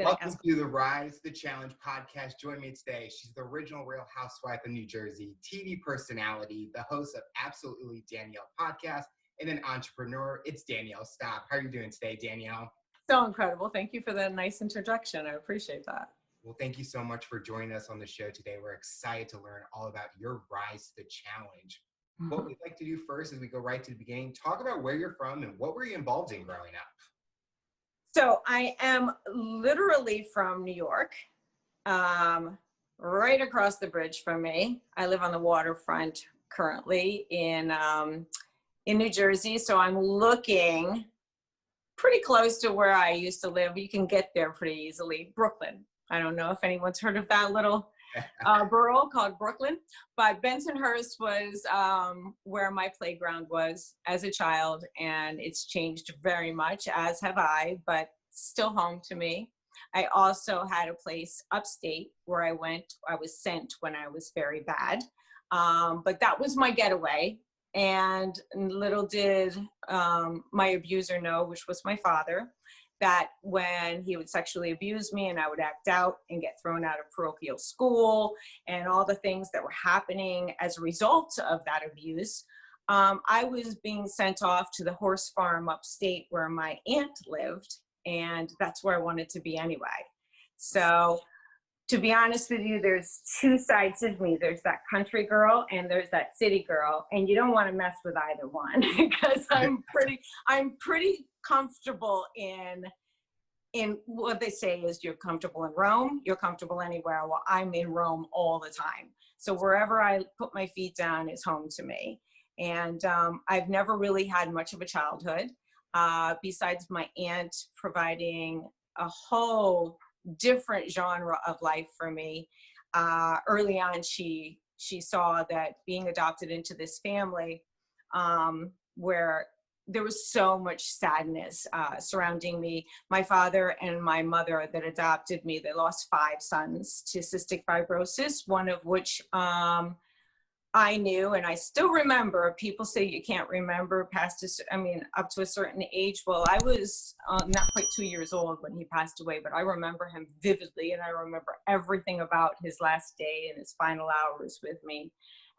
Welcome to the Rise the Challenge podcast. Joining me today, she's the original Real Housewife of New Jersey, TV personality, the host of Absolutely Danielle Podcast, and an entrepreneur. It's Danielle Staub. How are you doing today, Danielle? So incredible. Thank you for that nice introduction. I appreciate that. Well, thank you so much for joining us on the show today. We're excited to learn all about your Rise to the Challenge. What we'd like to do first is we go right to the beginning, talk about where you're from and what were you involved in growing up? So I am literally from New York, right across the bridge from me. I live on the waterfront currently in New Jersey. So I'm looking pretty close to where I used to live. You can get there pretty easily. Brooklyn. I don't know if anyone's heard of that little borough called Brooklyn, but Bensonhurst was where my playground was as a child, and it's changed very much, as have I, but still home to me. I also had a place upstate where I was sent when I was very bad, but that was my getaway. And little did my abuser know, which was my father, that when he would sexually abuse me and I would act out and get thrown out of parochial school and all the things that were happening as a result of that abuse, I was being sent off to the horse farm upstate where my aunt lived, and that's where I wanted to be anyway. So to be honest with you, there's two sides of me. There's that country girl and there's that city girl, and you don't want to mess with either one because I'm pretty comfortable in what they say is you're comfortable in Rome, you're comfortable anywhere. Well, I'm in Rome all the time. So wherever I put my feet down is home to me. And I've never really had much of a childhood, besides my aunt providing a whole different genre of life for me. Early on, she saw that being adopted into this family where there was so much sadness surrounding me. My father and my mother that adopted me, they lost 5 sons to cystic fibrosis, one of which I knew, and I still remember. People say you can't remember up to a certain age. Well, I was not quite 2 years old when he passed away, but I remember him vividly, and I remember everything about his last day and his final hours with me.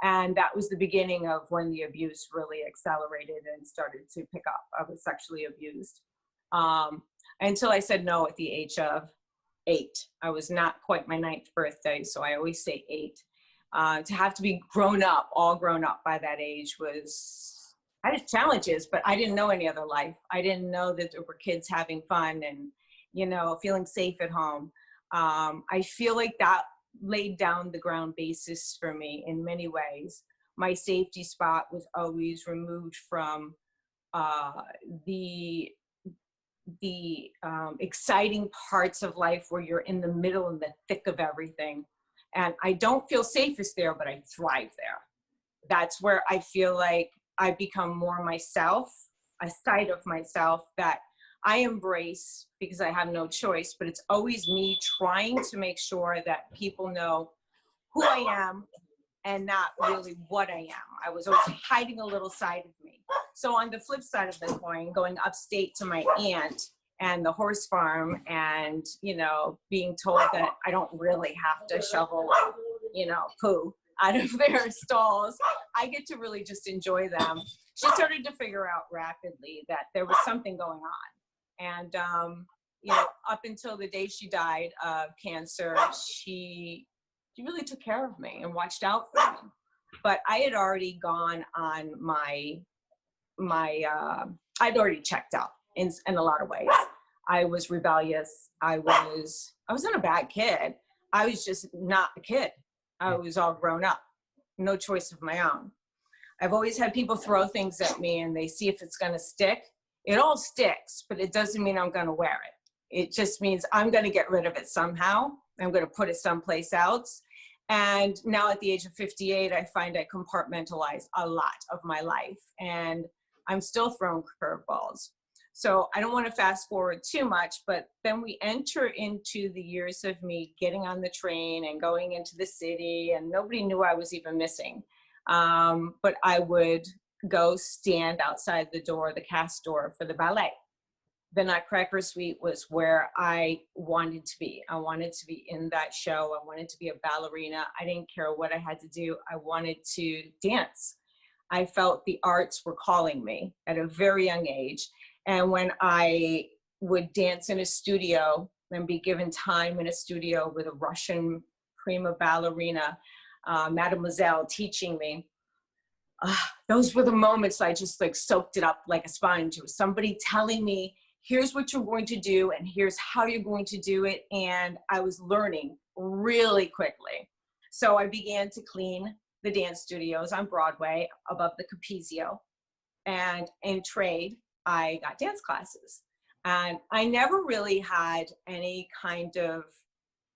And that was the beginning of when the abuse really accelerated and started to pick up. I was sexually abused until I said no at the age of 8. I was not quite my 9th birthday, so I always say 8. To have to be all grown up by that age I had challenges, but I didn't know any other life. I didn't know that there were kids having fun and, feeling safe at home. I feel like that laid down the ground basis for me in many ways. My safety spot was always removed from the exciting parts of life where you're in the middle and the thick of everything. And I don't feel safest there, but I thrive there. That's where I feel like I become more myself, a side of myself that I embrace because I have no choice, but it's always me trying to make sure that people know who I am and not really what I am. I was always hiding a little side of me. So on the flip side of the coin, going upstate to my aunt and the horse farm and, being told that I don't really have to shovel, poo out of their stalls, I get to really just enjoy them. She started to figure out rapidly that there was something going on. And, up until the day she died of cancer, she really took care of me and watched out for me. But I had already gone on I'd already checked out in a lot of ways. I was rebellious. I wasn't a bad kid. I was just not a kid. I was all grown up, no choice of my own. I've always had people throw things at me and they see if it's going to stick. It all sticks, but it doesn't mean I'm going to wear it. It just means I'm going to get rid of it somehow. I'm going to put it someplace else. And now at the age of 58, I find I compartmentalize a lot of my life, and I'm still throwing curveballs. So I don't want to fast forward too much, but then we enter into the years of me getting on the train and going into the city, and nobody knew I was even missing. But I would go stand outside the door, the cast door for the ballet. the Nutcracker Suite was where I wanted to be. I wanted to be in that show. I wanted to be a ballerina. I didn't care what I had to do. I wanted to dance. I felt the arts were calling me at a very young age. And when I would dance in a studio and be given time in a studio with a Russian prima ballerina, Mademoiselle, teaching me, those were the moments I just like soaked it up like a sponge. It was somebody telling me, here's what you're going to do and here's how you're going to do it. And I was learning really quickly. So I began to clean the dance studios on Broadway above the Capizio. And in trade, I got dance classes. And I never really had any kind of,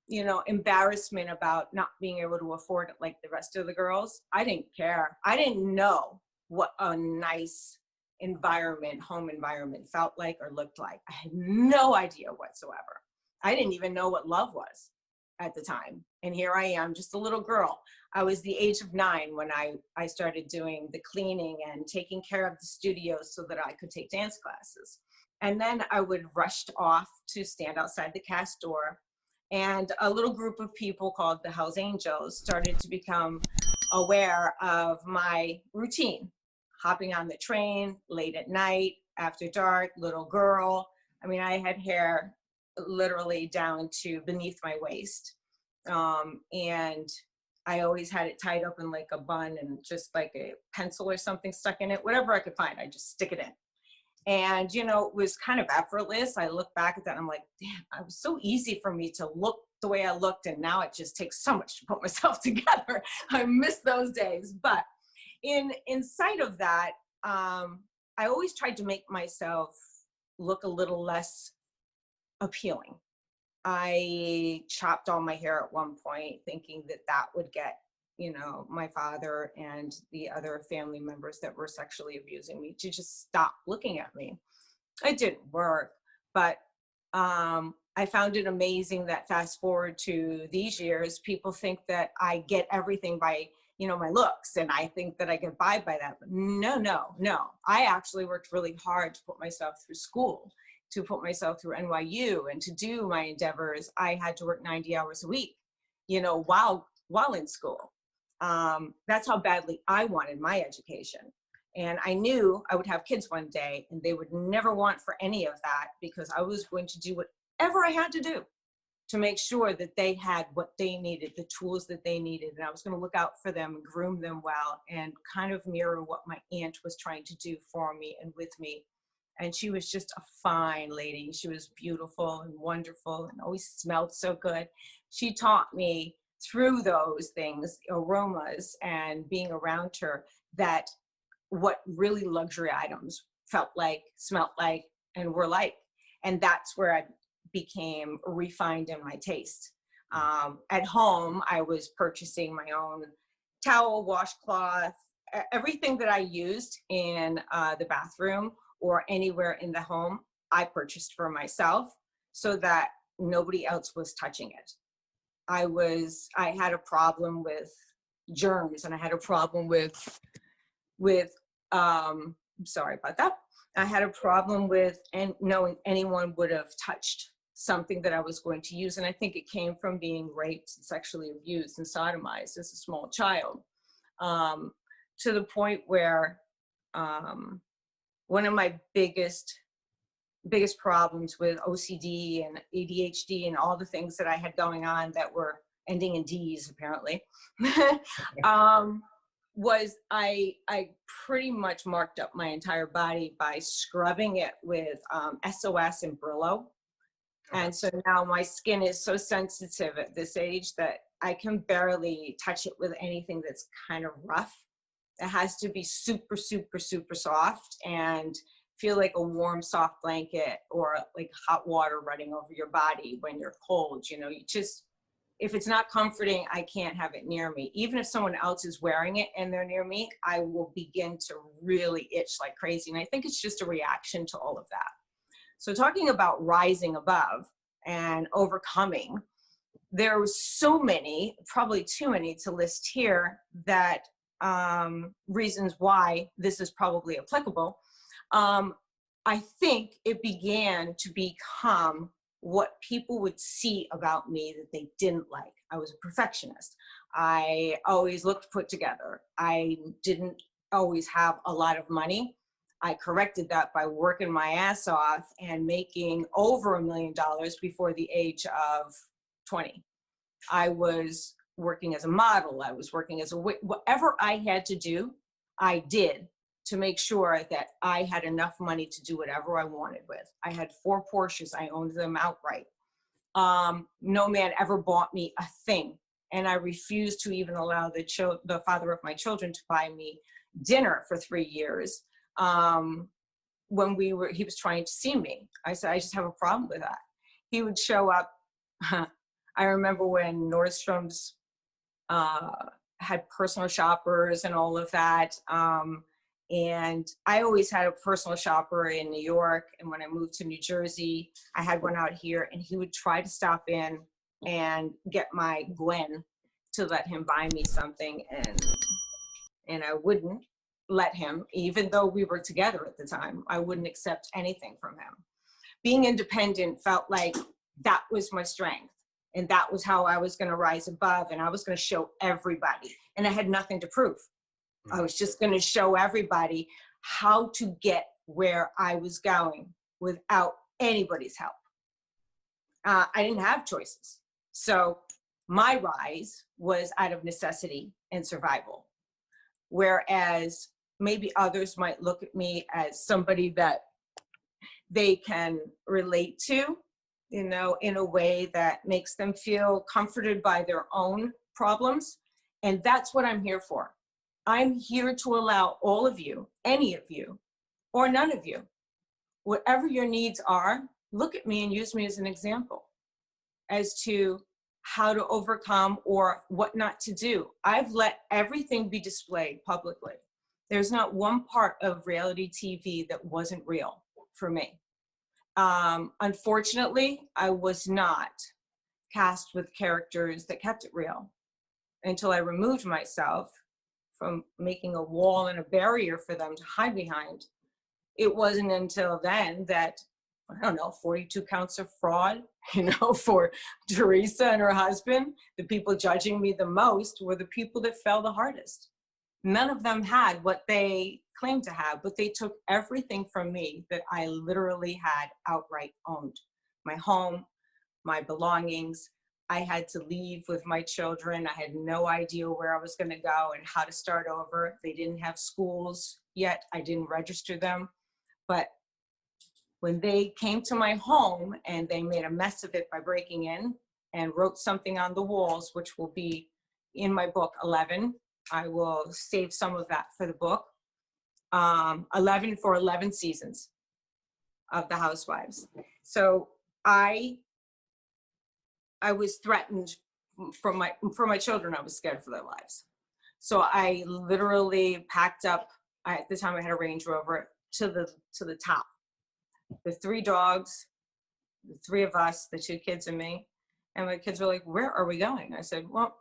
you know, embarrassment about not being able to afford it like the rest of the girls. I didn't care. I didn't know what a nice environment, home environment felt like or looked like. I had no idea whatsoever. I didn't even know what love was at the time. And here I am, just a little girl. I was the age of 9 when I started doing the cleaning and taking care of the studios so that I could take dance classes. And then I would rush off to stand outside the cast door. And a little group of people called the House Angels started to become aware of my routine, hopping on the train late at night, after dark, little girl. I mean, I had hair literally down to beneath my waist. And I always had it tied up in like a bun and just like a pencil or something stuck in it, whatever I could find, I just stick it in. And, you know, it was kind of effortless. I look back at that and I'm like, damn, it was so easy for me to look the way I looked. And now it just takes so much to put myself together. I miss those days. But in sight of that, I always tried to make myself look a little less appealing. I chopped all my hair at one point thinking that that would get, you know, my father and the other family members that were sexually abusing me to just stop looking at me. It didn't work, but I found it amazing that fast forward to these years, people think that I get everything by, you know, my looks, and I think that I get by that. But no. I actually worked really hard to put myself through school, to put myself through NYU, and to do my endeavors. I had to work 90 hours a week, you know, while in school. That's how badly I wanted my education. And I knew I would have kids one day and they would never want for any of that, because I was going to do whatever I had to do to make sure that they had what they needed, the tools that they needed. And I was going to look out for them and groom them well and kind of mirror what my aunt was trying to do for me and with me. And she was just a fine lady. She was beautiful and wonderful and always smelled so good. She taught me through those things, aromas and being around her, that what really luxury items felt like, smelt like, and were like. And that's where I became refined in my taste. At home, I was purchasing my own towel, washcloth, everything that I used in the bathroom or anywhere in the home, I purchased for myself so that nobody else was touching it. I had a problem with germs, and I had a problem with I'm sorry about that. I had a problem with knowing anyone would have touched something that I was going to use. And I think it came from being raped and sexually abused and sodomized as a small child, to the point where one of my biggest problems with OCD and ADHD and all the things that I had going on that were ending in D's apparently, was I pretty much marked up my entire body by scrubbing it with SOS and Brillo. And so now my skin is so sensitive at this age that I can barely touch it with anything that's kind of rough. It has to be super, super, super soft and feel like a warm, soft blanket, or like hot water running over your body when you're cold. You know, if it's not comforting, I can't have it near me. Even if someone else is wearing it and they're near me, I will begin to really itch like crazy. And I think it's just a reaction to all of that. So talking about rising above and overcoming, there were so many, probably too many to list here, that reasons why this is probably applicable. I think it began to become what people would see about me that they didn't like. I was a perfectionist. I always looked put together. I didn't always have a lot of money. I corrected that by working my ass off and making over $1 million before the age of 20. I was working as a model. I was working as whatever I had to do, I did to make sure that I had enough money to do whatever I wanted with. I had 4 Porsches. I owned them outright. No man ever bought me a thing. And I refused to even allow the father of my children to buy me dinner for 3 years. When he was trying to see me. I said, I just have a problem with that. He would show up. I remember when Nordstrom's had personal shoppers and all of that. And I always had a personal shopper in New York. And when I moved to New Jersey, I had one out here, and he would try to stop in and get my Gwen to let him buy me something. And I wouldn't let him, even though we were together at the time. I wouldn't accept anything from him. Being independent felt like that was my strength. And that was how I was going to rise above, and I was going to show everybody. And I had nothing to prove. I was just going to show everybody how to get where I was going without anybody's help. I didn't have choices. So my rise was out of necessity and survival. Whereas maybe others might look at me as somebody that they can relate to, you know, in a way that makes them feel comforted by their own problems. And that's what I'm here for. I'm here to allow all of you, any of you, or none of you, whatever your needs are, look at me and use me as an example as to how to overcome or what not to do. I've let everything be displayed publicly. There's not one part of reality TV that wasn't real for me. Unfortunately, I was not cast with characters that kept it real until I removed myself from making a wall and a barrier for them to hide behind. It wasn't until then that, I don't know, 42 counts of fraud, you know, for Teresa and her husband. The people judging me the most were the people that fell the hardest. None of them had what they claimed to have, but they took everything from me that I literally had outright owned. My home, my belongings. I had to leave with my children. I had no idea where I was going to go and how to start over. They didn't have schools yet. I didn't register them. But when they came to my home and they made a mess of it by breaking in and wrote something on the walls, which will be in my book, 11. I will save some of that for the book. 11 for 11 seasons of the Housewives. So I was threatened for my children. I was scared for their lives. So I literally packed up. At the time I had a Range Rover to the top. The 3 dogs, the 3 of us, the 2 kids and me. And my kids were like, "Where are we going?" I said, "Well,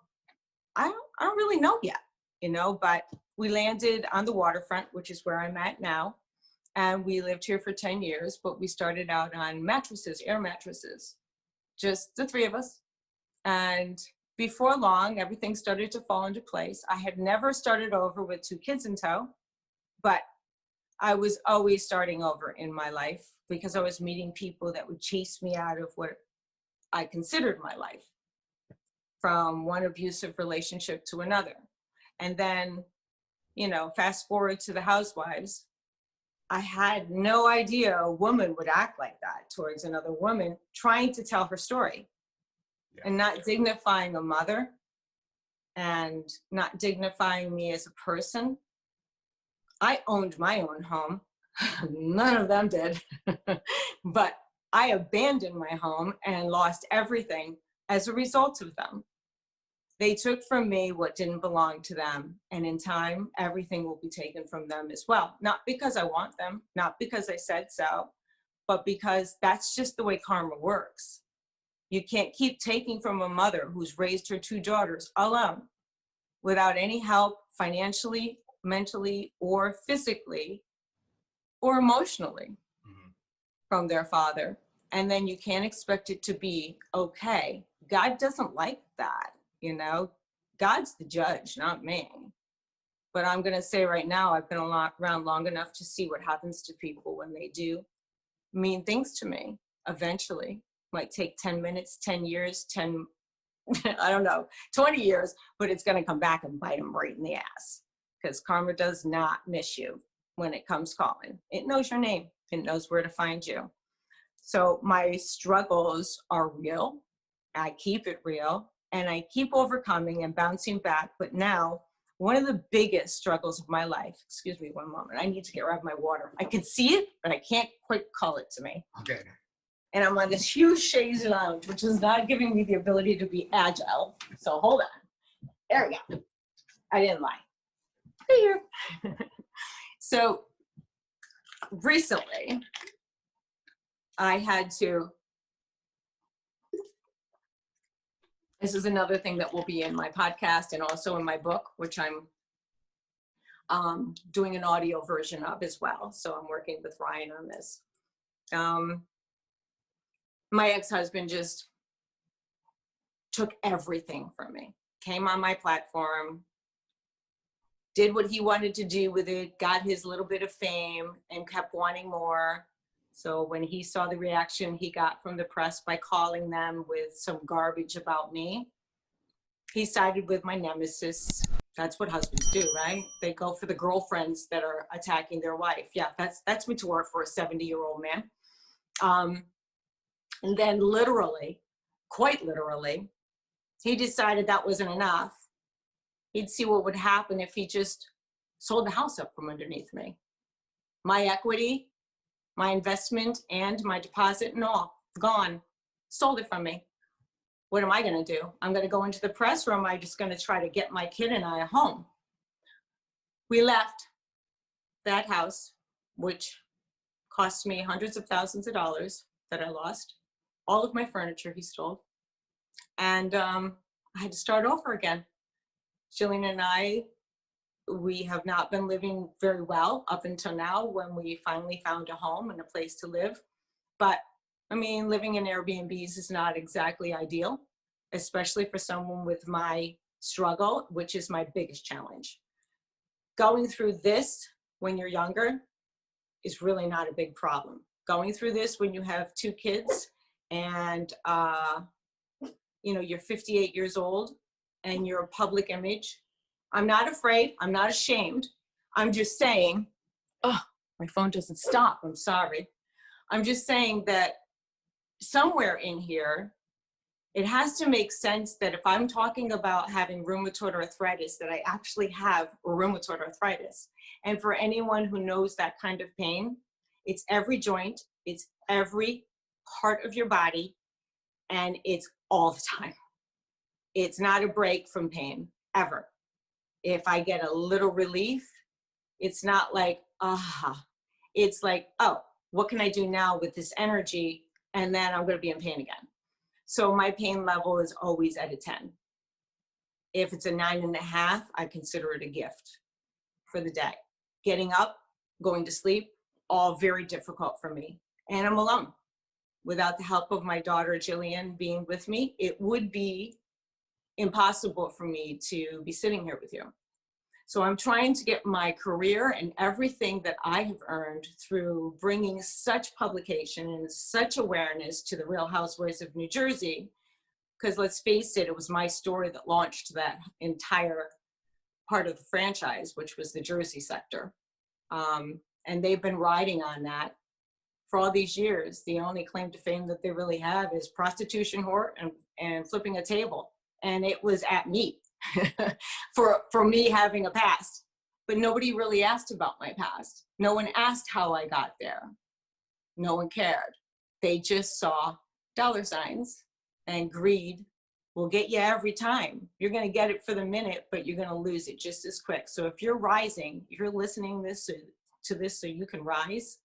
I don't really know yet, you know, but we landed on the waterfront, which is where I'm at now. And we lived here for 10 years, but we started out on mattresses, air mattresses, just the 3 of us. And before long, everything started to fall into place. I had never started over with 2 kids in tow, but I was always starting over in my life because I was meeting people that would chase me out of what I considered my life, from one abusive relationship to another. And then, you know, fast forward to the Housewives. I had no idea a woman would act like that towards another woman trying to tell her story. Yeah. And not dignifying a mother and not dignifying me as a person. I owned my own home. None of them did. But I abandoned my home and lost everything as a result of them. They took from me what didn't belong to them. And in time, everything will be taken from them as well. Not because I want them, not because I said so, but because that's just the way karma works. You can't keep taking from a mother who's raised her 2 daughters alone without any help financially, mentally, or physically, or emotionally. from their father, and then you can't expect it to be okay. God doesn't like that, you know. God's the judge, not me. But I'm going to say right now, I've been around long enough to see what happens to people when they do mean things to me. Eventually, might take 10 minutes, 10 years, 10, I don't know, 20 years, but it's going to come back and bite them right in the ass, because karma does not miss you when it comes calling. It knows your name. It knows where to find you. So my struggles are real. I keep it real, and I keep overcoming and bouncing back. But now, one of the biggest struggles of my life, excuse me one moment, I need to get rid of my water. I can see it, but I can't quite call it to me. Okay. And I'm on this huge chaise lounge, which is not giving me the ability to be agile. So hold on. There we go. I didn't lie. Here. So recently, I had to, this is another thing that will be in my podcast and also in my book, which I'm doing an audio version of as well. So I'm working with Ryan on this. My ex-husband just took everything from me, came on my platform, did what he wanted to do with it, got his little bit of fame, and kept wanting more. So when he saw the reaction he got from the press by calling them with some garbage about me, he sided with my nemesis. That's what husbands do, right? They go for the girlfriends that are attacking their wife. Yeah, that's mature for a 70-year-old man. And then literally, quite literally, he decided that wasn't enough. He'd see what would happen if he just sold the house up from underneath me. My equity, my investment, and my deposit and all, gone. Sold it from me. What am I going to do? I'm going to go into the press, or am I just going to try to get my kid and I a home? We left that house, which cost me hundreds of thousands of dollars that I lost. All of my furniture he stole. And I had to start over again. Jillian and I, we have not been living very well up until now, when we finally found a home and a place to live. But I mean, living in Airbnbs is not exactly ideal, especially for someone with my struggle, which is my biggest challenge. Going through this when you're younger is really not a big problem. Going through this when you have 2 kids and you're 58 years old and you're a public image, I'm not afraid, I'm not ashamed. I'm just saying, oh, my phone doesn't stop, I'm sorry. I'm just saying that somewhere in here, it has to make sense that if I'm talking about having rheumatoid arthritis, that I actually have rheumatoid arthritis. And for anyone who knows that kind of pain, it's every joint, it's every part of your body, and it's all the time. It's not a break from pain, ever. If I get a little relief, it's not like, it's like, oh, what can I do now with this energy? And then I'm going to be in pain again. So my pain level is always at a 10. If it's a 9.5, I consider it a gift for the day. Getting up, going to sleep, all very difficult for me. And I'm alone. Without the help of my daughter, Jillian, being with me, it would be impossible for me to be sitting here with you. So I'm trying to get my career and everything that I have earned through bringing such publication and such awareness to the Real Housewives of New Jersey, because let's face it, it was my story that launched that entire part of the franchise, which was the Jersey sector. And they've been riding on that for all these years. The only claim to fame that they really have is prostitution, whore, and flipping a table. And it was at me for me having a past. But nobody really asked about my past. No one asked how I got there. No one cared. They just saw dollar signs, and greed will get you every time. You're going to get it for the minute, but you're going to lose it just as quick. So if you're rising, if you're listening to this so you can rise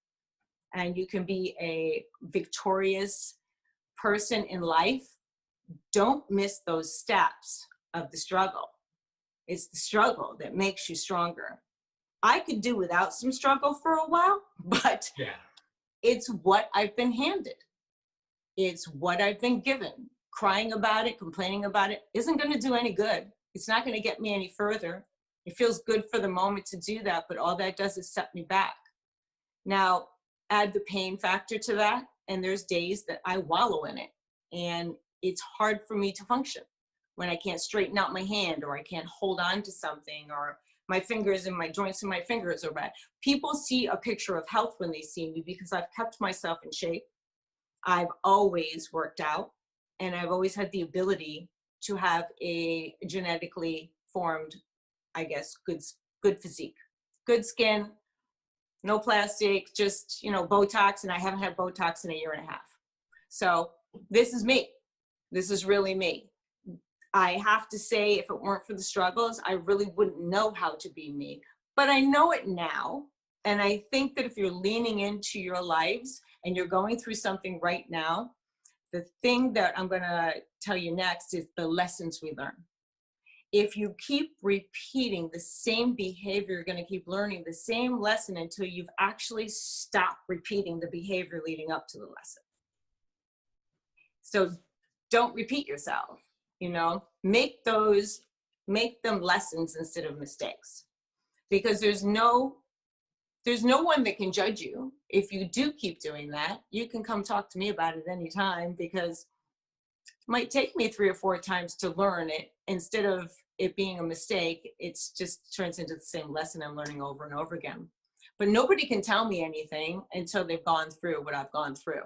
and you can be a victorious person in life, don't miss those steps of the struggle. It's the struggle that makes you stronger. I could do without some struggle for a while, but it's what I've been handed. It's what I've been given. Crying about it, complaining about it isn't going to do any good. It's not going to get me any further. It feels good for the moment to do that, but all that does is set me back. Now, add the pain factor to that, and there's days that I wallow in it, and it's hard for me to function when I can't straighten out my hand, or I can't hold on to something, or my fingers and my joints in my fingers are bad. People see a picture of health when they see me because I've kept myself in shape. I've always worked out, and I've always had the ability to have a genetically formed, I guess, good physique, good skin, no plastic, just, Botox, and I haven't had Botox in a year and a half. So this is me. This is really me. I have to say, if it weren't for the struggles, I really wouldn't know how to be me. But I know it now. And I think that if you're leaning into your lives and you're going through something right now, the thing that I'm going to tell you next is the lessons we learn. If you keep repeating the same behavior, you're going to keep learning the same lesson until you've actually stopped repeating the behavior leading up to the lesson. So don't repeat yourself, make them lessons instead of mistakes, because there's no one that can judge you. If you do keep doing that, you can come talk to me about it anytime, because it might take me 3 or 4 times to learn it. Instead of it being a mistake, it's just turns into the same lesson I'm learning over and over again. But nobody can tell me anything until they've gone through what I've gone through.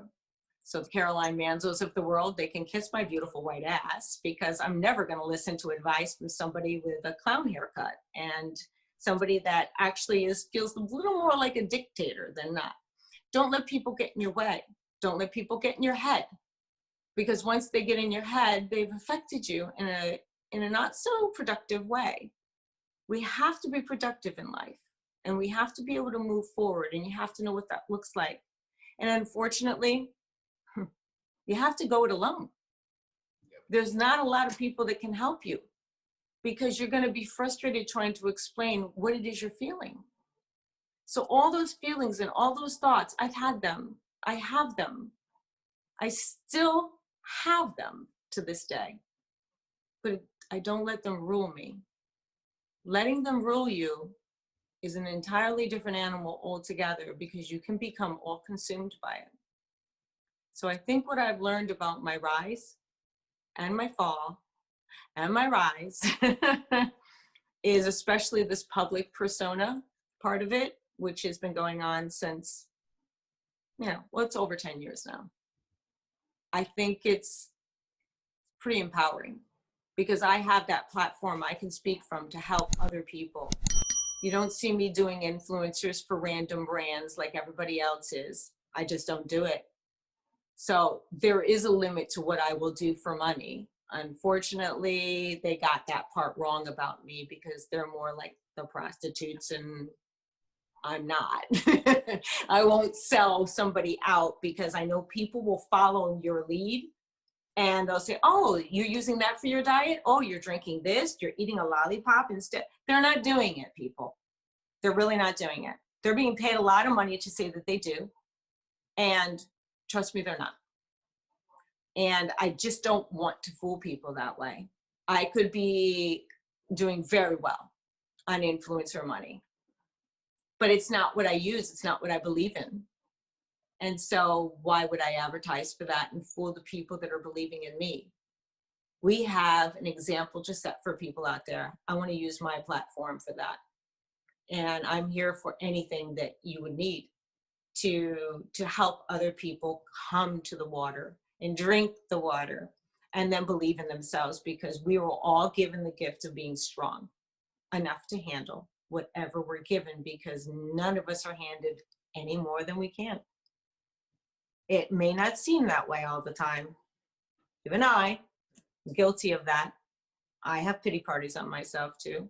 So the Caroline Manzos of the world, they can kiss my beautiful white ass, because I'm never going to listen to advice from somebody with a clown haircut and somebody that actually feels a little more like a dictator than not. Don't let people get in your way. Don't let people get in your head, because once they get in your head, they've affected you in a not so productive way. We have to be productive in life, and we have to be able to move forward, and you have to know what that looks like. And unfortunately, you have to go it alone. There's not a lot of people that can help you, because you're going to be frustrated trying to explain what it is you're feeling. So all those feelings and all those thoughts, I've had them. I have them. I still have them to this day, but I don't let them rule me. Letting them rule you is an entirely different animal altogether, because you can become all consumed by it. So I think what I've learned about my rise and my fall and my rise is especially this public persona part of it, which has been going on since, it's over 10 years now. I think it's pretty empowering, because I have that platform I can speak from to help other people. You don't see me doing influencers for random brands like everybody else is. I just don't do it. So there is a limit to what I will do for money. Unfortunately, they got that part wrong about me, because they're more like the prostitutes, and I'm not. I won't sell somebody out, because I know people will follow your lead, and they'll say, oh, you're using that for your diet? Oh, you're drinking this? You're eating a lollipop instead? They're not doing it, people. They're really not doing it. They're being paid a lot of money to say that they do. And trust me, they're not. And I just don't want to fool people that way. I could be doing very well on influencer money, but it's not what I use. It's not what I believe in. And so why would I advertise for that and fool the people that are believing in me? We have an example to set for people out there. I want to use my platform for that. And I'm here for anything that you would need to help other people come to the water and drink the water and then believe in themselves, because we were all given the gift of being strong enough to handle whatever we're given, because none of us are handed any more than we can. It may not seem that way all the time. Even I'm guilty of that. I have pity parties on myself too,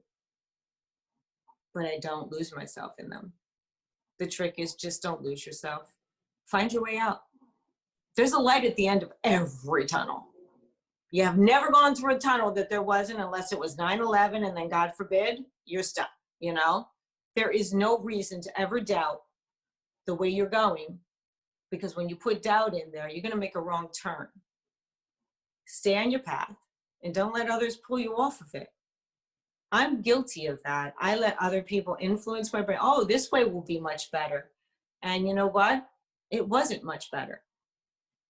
but I don't lose myself in them. The trick is just don't lose yourself. Find your way out. There's a light at the end of every tunnel. You have never gone through a tunnel that there wasn't, unless it was 9/11 and then God forbid, you're stuck, There is no reason to ever doubt the way you're going, because when you put doubt in there, you're going to make a wrong turn. Stay on your path and don't let others pull you off of it. I'm guilty of that. I let other people influence my brain. Oh, this way will be much better. And you know what? It wasn't much better.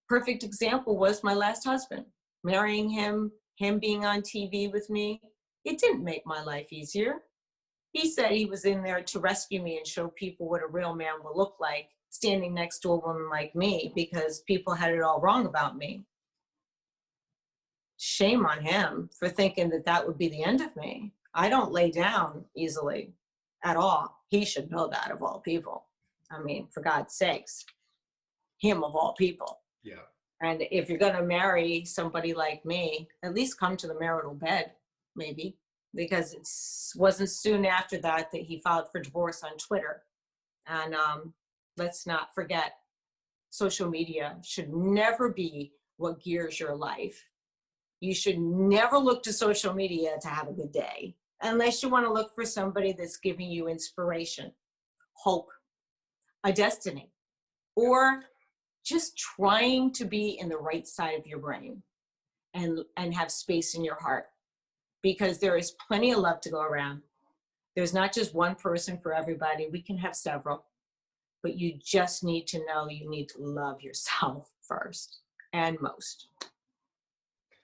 Perfect example was my last husband. Marrying him being on TV with me, it didn't make my life easier. He said he was in there to rescue me and show people what a real man will look like standing next to a woman like me, because people had it all wrong about me. Shame on him for thinking that that would be the end of me. I don't lay down easily at all. He should know that, of all people. I mean, for God's sakes, him of all people. Yeah. And if you're going to marry somebody like me, at least come to the marital bed, maybe, because it wasn't soon after that he filed for divorce on Twitter. And let's not forget, social media should never be what gears your life. You should never look to social media to have a good day, unless you want to look for somebody that's giving you inspiration, hope, a destiny, or just trying to be in the right side of your brain and have space in your heart, because there is plenty of love to go around. There's not just one person for everybody. We can have several, but you just need to know you need to love yourself first and most.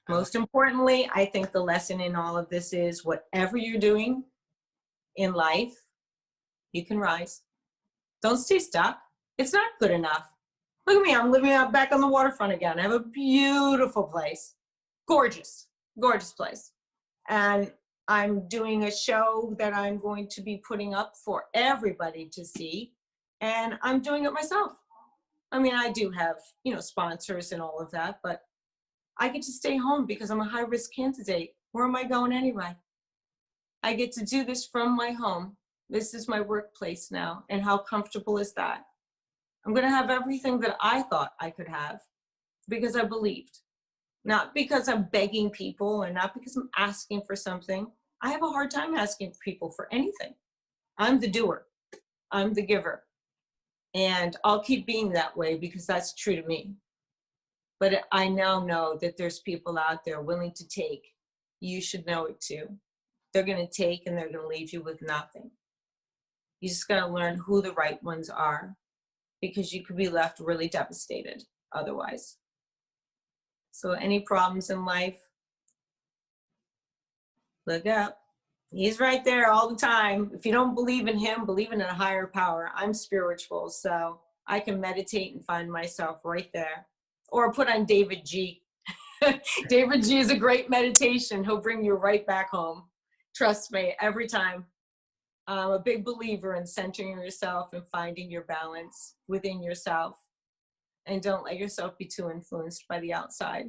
Most importantly, I think the lesson in all of this is whatever you're doing in life, you can rise. Don't stay stuck. It's not good enough. Look at me, I'm living out back on the waterfront again. I have a beautiful place. Gorgeous, gorgeous place. And I'm doing a show that I'm going to be putting up for everybody to see. And I'm doing it myself. I mean, I do have, sponsors and all of that, but I get to stay home because I'm a high-risk candidate. Where am I going anyway? I get to do this from my home. This is my workplace now. And how comfortable is that? I'm going to have everything that I thought I could have because I believed. Not because I'm begging people and not because I'm asking for something. I have a hard time asking people for anything. I'm the doer. I'm the giver. And I'll keep being that way because that's true to me. But I now know that there's people out there willing to take. You should know it too. They're going to take and they're going to leave you with nothing. You just got to learn who the right ones are, because you could be left really devastated otherwise. So any problems in life, look up. He's right there all the time. If you don't believe in him, believe in a higher power. I'm spiritual, so I can meditate and find myself right there. Or put on David G. David G is a great meditation. He'll bring you right back home. Trust me, every time. I'm a big believer in centering yourself and finding your balance within yourself. And don't let yourself be too influenced by the outside.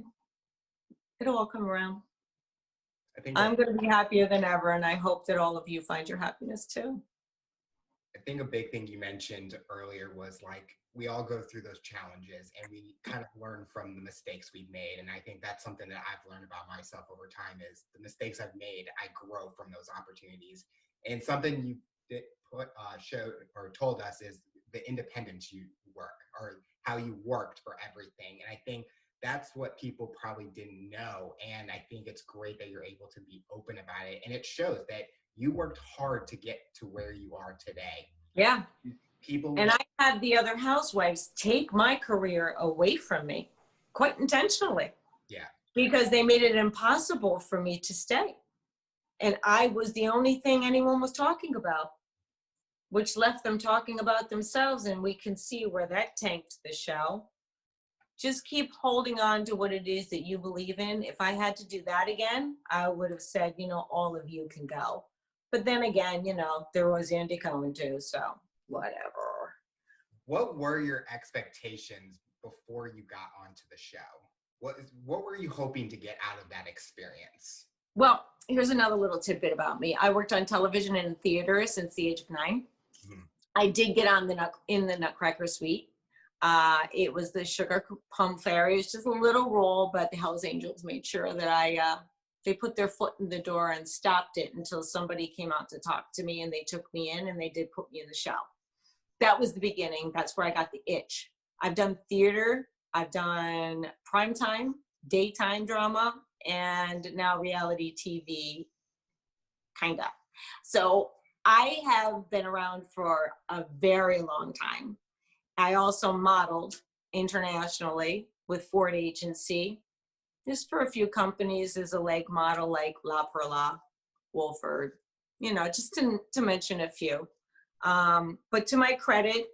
It'll all come around. I'm going to be happier than ever, and I hope that all of you find your happiness too. I think a big thing you mentioned earlier was we all go through those challenges and we kind of learn from the mistakes we've made. And I think that's something that I've learned about myself over time is the mistakes I've made, I grow from those opportunities. And something you showed or told us is the independence you work, or how you worked for everything. And I think that's what people probably didn't know. And I think it's great that you're able to be open about it. And it shows that you worked hard to get to where you are today. Yeah. And I had the other housewives take my career away from me quite intentionally. Yeah. Because they made it impossible for me to stay. And I was the only thing anyone was talking about, which left them talking about themselves. And we can see where that tanked the show. Just keep holding on to what it is that you believe in. If I had to do that again, I would have said, all of you can go. But then again, there was Andy Cohen too, so whatever. What were your expectations before you got onto the show? What were you hoping to get out of that experience? Well, here's another little tidbit about me. I worked on television and theater since the age of 9. Mm-hmm. I did get on in the Nutcracker Suite. It was the Sugar Plum Fairy. It was just a little role, but the Hells Angels made sure that they put their foot in the door and stopped it until somebody came out to talk to me, and they took me in and they did put me in the show. That was the beginning. That's where I got the itch I've done theater, I've done primetime, daytime drama, and now reality TV, kind of. So I have been around for a very long time. I also modeled internationally with Ford Agency. Just for a few companies as a leg model like La Perla, Wolford, just to mention a few. But to my credit,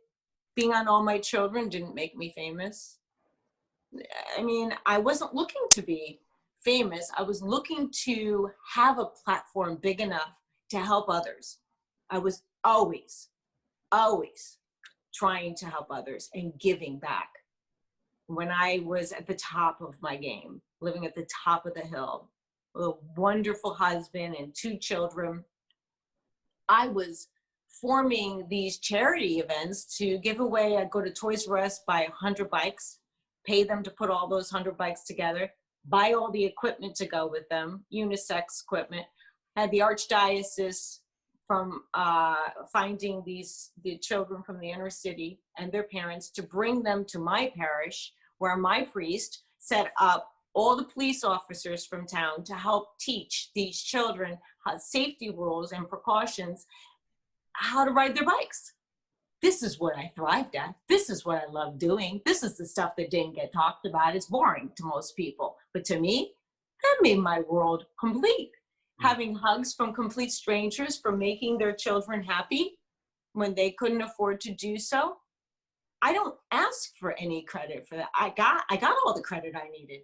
being on All My Children didn't make me famous. I mean, I wasn't looking to be famous. I was looking to have a platform big enough to help others. I was always trying to help others and giving back. When I was at the top of my game, living at the top of the hill, with a wonderful husband and 2 children, I was forming these charity events to give away. I'd go to Toys R Us, buy 100 bikes, pay them to put all those 100 bikes together, buy all the equipment to go with them, unisex equipment. Had the archdiocese from finding the children from the inner city and their parents to bring them to my parish, where my priest set up all the police officers from town to help teach these children safety rules and precautions, how to ride their bikes. This is what I thrived at. This is what I love doing. This is the stuff that didn't get talked about. It's boring to most people. But to me, that made my world complete. Having hugs from complete strangers for making their children happy when they couldn't afford to do so. I don't ask for any credit for that. I got all the credit I needed.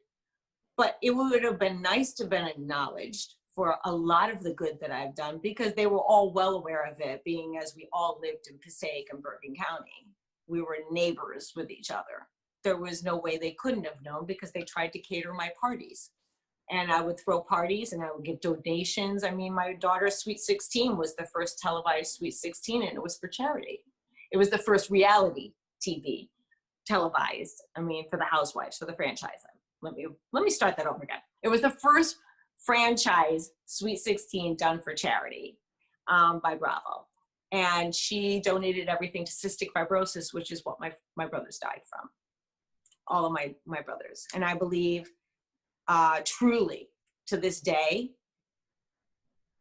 But it would have been nice to have been acknowledged for a lot of the good that I've done, because they were all well aware of it, being as we all lived in Passaic and Bergen County. We were neighbors with each other. There was no way they couldn't have known, because they tried to cater my parties. And I would throw parties and I would give donations. I mean, my daughter's Sweet 16 was the first televised Sweet 16, and it was for charity. It was the first reality TV televised, for the Housewives, for the franchise. Let me start that over again. It was the first franchise Sweet 16 done for charity by Bravo. And she donated everything to cystic fibrosis, which is what my brothers died from. All of my brothers. And I believe truly to this day,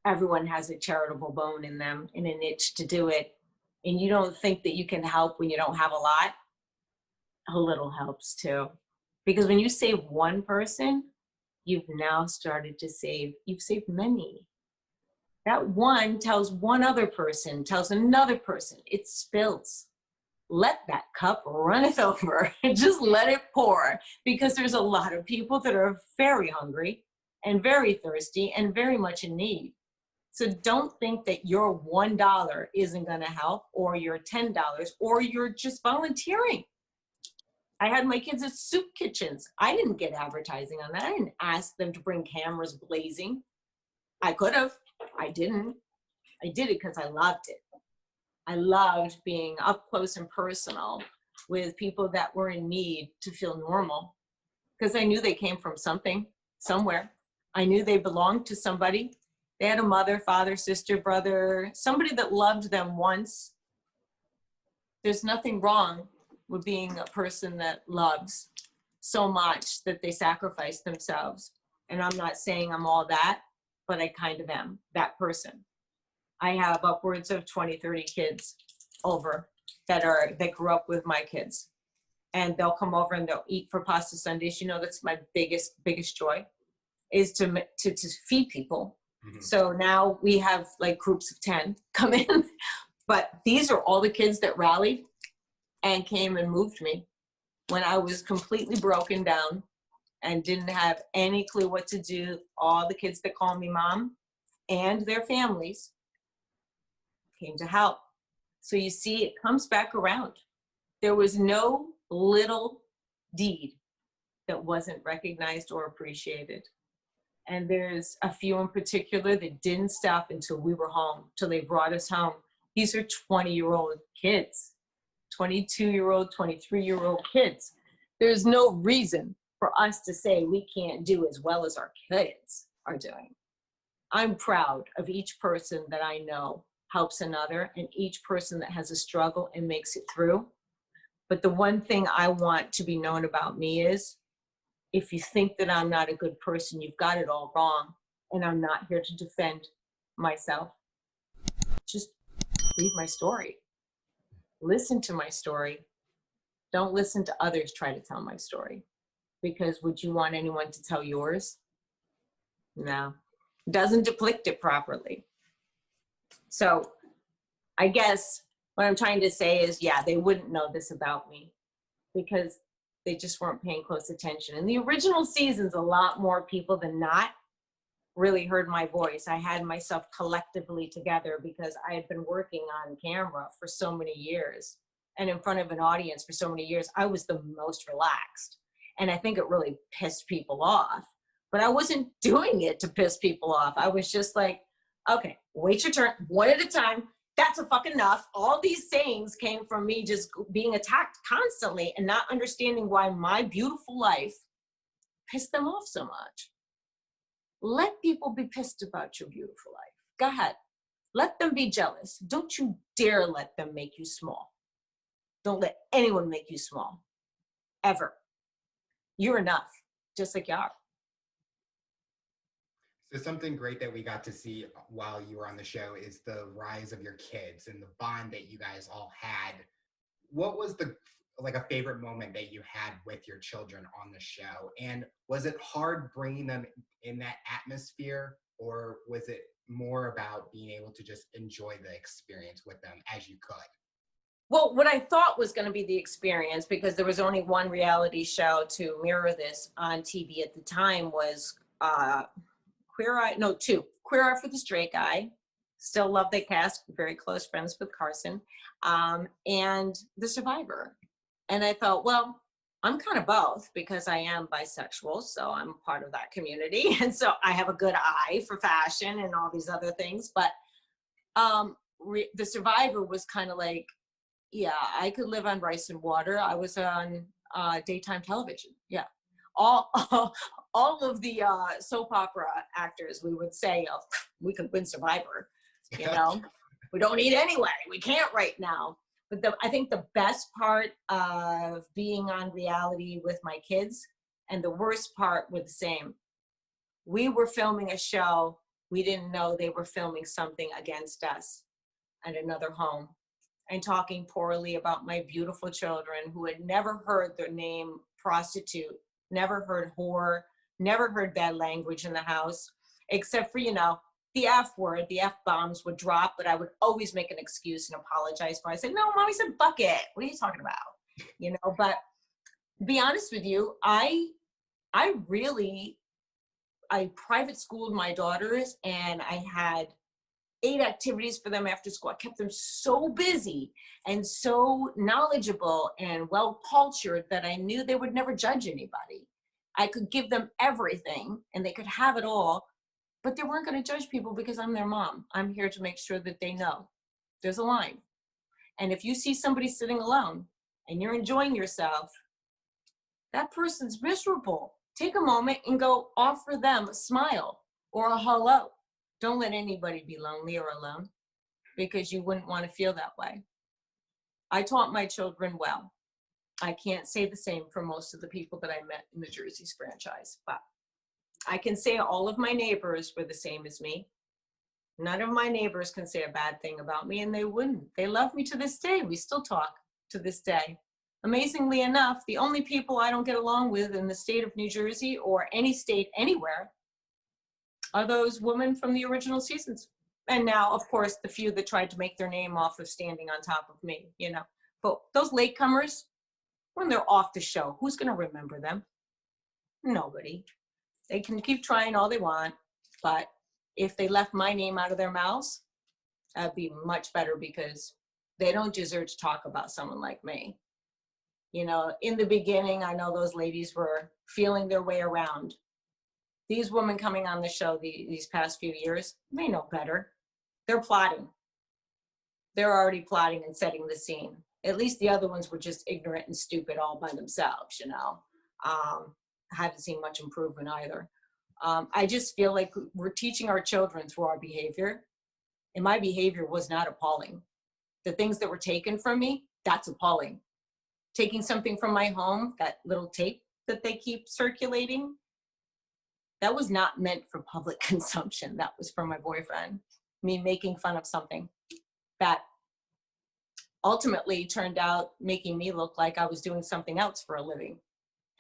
everyone has a charitable bone in them and an itch to do it. And you don't think that you can help when you don't have a lot. A little helps too. Because when you save one person, you've now started to you've saved many. That one tells one other person, tells another person, it spills. Let that cup runneth over. Just let it pour, because there's a lot of people that are very hungry and very thirsty and very much in need. So don't think that your $1 isn't going to help, or your $10, or you're just volunteering. I had my kids at soup kitchens. I didn't get advertising on that. I didn't ask them to bring cameras blazing. I could have. I didn't. I did it because I loved it. I loved being up close and personal with people that were in need to feel normal, because I knew they came from something, somewhere. I knew they belonged to somebody. They had a mother, father, sister, brother, somebody that loved them once. There's nothing wrong with being a person that loves so much that they sacrifice themselves. And I'm not saying I'm all that, but I kind of am that person. I have upwards of 20, 30 kids over that grew up with my kids. And they'll come over and they'll eat for pasta Sundays. That's my biggest joy, is to feed people. Mm-hmm. So now we have like groups of 10 come in, but these are all the kids that rallied and came and moved me when I was completely broken down and didn't have any clue what to do. All the kids that call me mom and their families came to help. So you see, it comes back around. There was no little deed that wasn't recognized or appreciated. And there's a few in particular that didn't stop until we were home, till they brought us home. These are 20-year-old kids, 22-year-old, 23-year-old kids. There's no reason for us to say we can't do as well as our kids are doing. I'm proud of each person that I know helps another, and each person that has a struggle and makes it through. But the one thing I want to be known about me is, if you think that I'm not a good person, you've got it all wrong. And I'm not here to defend myself. Just read my story. Listen to my story. Don't listen to others try to tell my story. Because would you want anyone to tell yours? No. Doesn't depict it properly. So I guess what I'm trying to say is, yeah, they wouldn't know this about me because they just weren't paying close attention. In the original seasons, a lot more people than not really heard my voice. I had myself collectively together because I had been working on camera for so many years and in front of an audience for so many years. I was the most relaxed. And I think it really pissed people off. But I wasn't doing it to piss people off. I was just like, okay, wait your turn, one at a time. That's a fucking enough. All these sayings came from me just being attacked constantly and not understanding why my beautiful life pissed them off so much. Let people be pissed about your beautiful life. Go ahead. Let them be jealous. Don't you dare let them make you small. Don't let anyone make you small. Ever. You're enough, just like you are. So something great that we got to see while you were on the show is the rise of your kids and the bond that you guys all had. What was a favorite moment that you had with your children on the show? And was it hard bringing them in that atmosphere, or was it more about being able to just enjoy the experience with them as you could? Well, what I thought was going to be the experience, because there was only one reality show to mirror this on TV at the time, was two. Queer Eye for the Straight Guy. Still love that cast. Very close friends with Carson. And The Survivor. And I thought, well, I'm kind of both because I am bisexual, so I'm part of that community. And so I have a good eye for fashion and all these other things. But The Survivor was kind of like, yeah, I could live on rice and water. I was on daytime television. Yeah. All of the soap opera actors, we would say, oh, we could win Survivor. You know, we don't need anyway. We can't right now. But I think the best part of being on reality with my kids and the worst part were the same. We were filming a show. We didn't know they were filming something against us at another home and talking poorly about my beautiful children who had never heard the name prostitute, never heard whore, never heard bad language in the house, except for, the F word. The F bombs would drop, but I would always make an excuse and apologize for it. I said, no, Mommy said bucket. What are you talking about? But to be honest with you, I private schooled my daughters, and I had 8 activities for them after school. I kept them so busy and so knowledgeable and well-cultured that I knew they would never judge anybody. I could give them everything and they could have it all, but they weren't going to judge people because I'm their mom. I'm here to make sure that they know there's a line. And if you see somebody sitting alone and you're enjoying yourself, that person's miserable. Take a moment and go offer them a smile or a hello. Don't let anybody be lonely or alone, because you wouldn't want to feel that way. I taught my children well. I can't say the same for most of the people that I met in the Jersey's franchise, but I can say all of my neighbors were the same as me. None of my neighbors can say a bad thing about me, and they wouldn't. They love me to this day. We still talk to this day. Amazingly enough, the only people I don't get along with in the state of New Jersey or any state anywhere are those women from the original seasons. And now, of course, the few that tried to make their name off of standing on top of me, But those latecomers, when they're off the show, who's going to remember them? Nobody. They can keep trying all they want, but if they left my name out of their mouths, that'd be much better, because they don't deserve to talk about someone like me. In the beginning, I know those ladies were feeling their way around. These women coming on the show these past few years, they know better. They're plotting. They're already plotting and setting the scene. At least the other ones were just ignorant and stupid all by themselves, I haven't seen much improvement either. I just feel like we're teaching our children through our behavior, and my behavior was not appalling. The things that were taken from me, that's appalling. taking something from my home, that little tape that they keep circulating, that was not meant for public consumption. That was for my boyfriend. Me making fun of something that ultimately turned out making me look like I was doing something else for a living.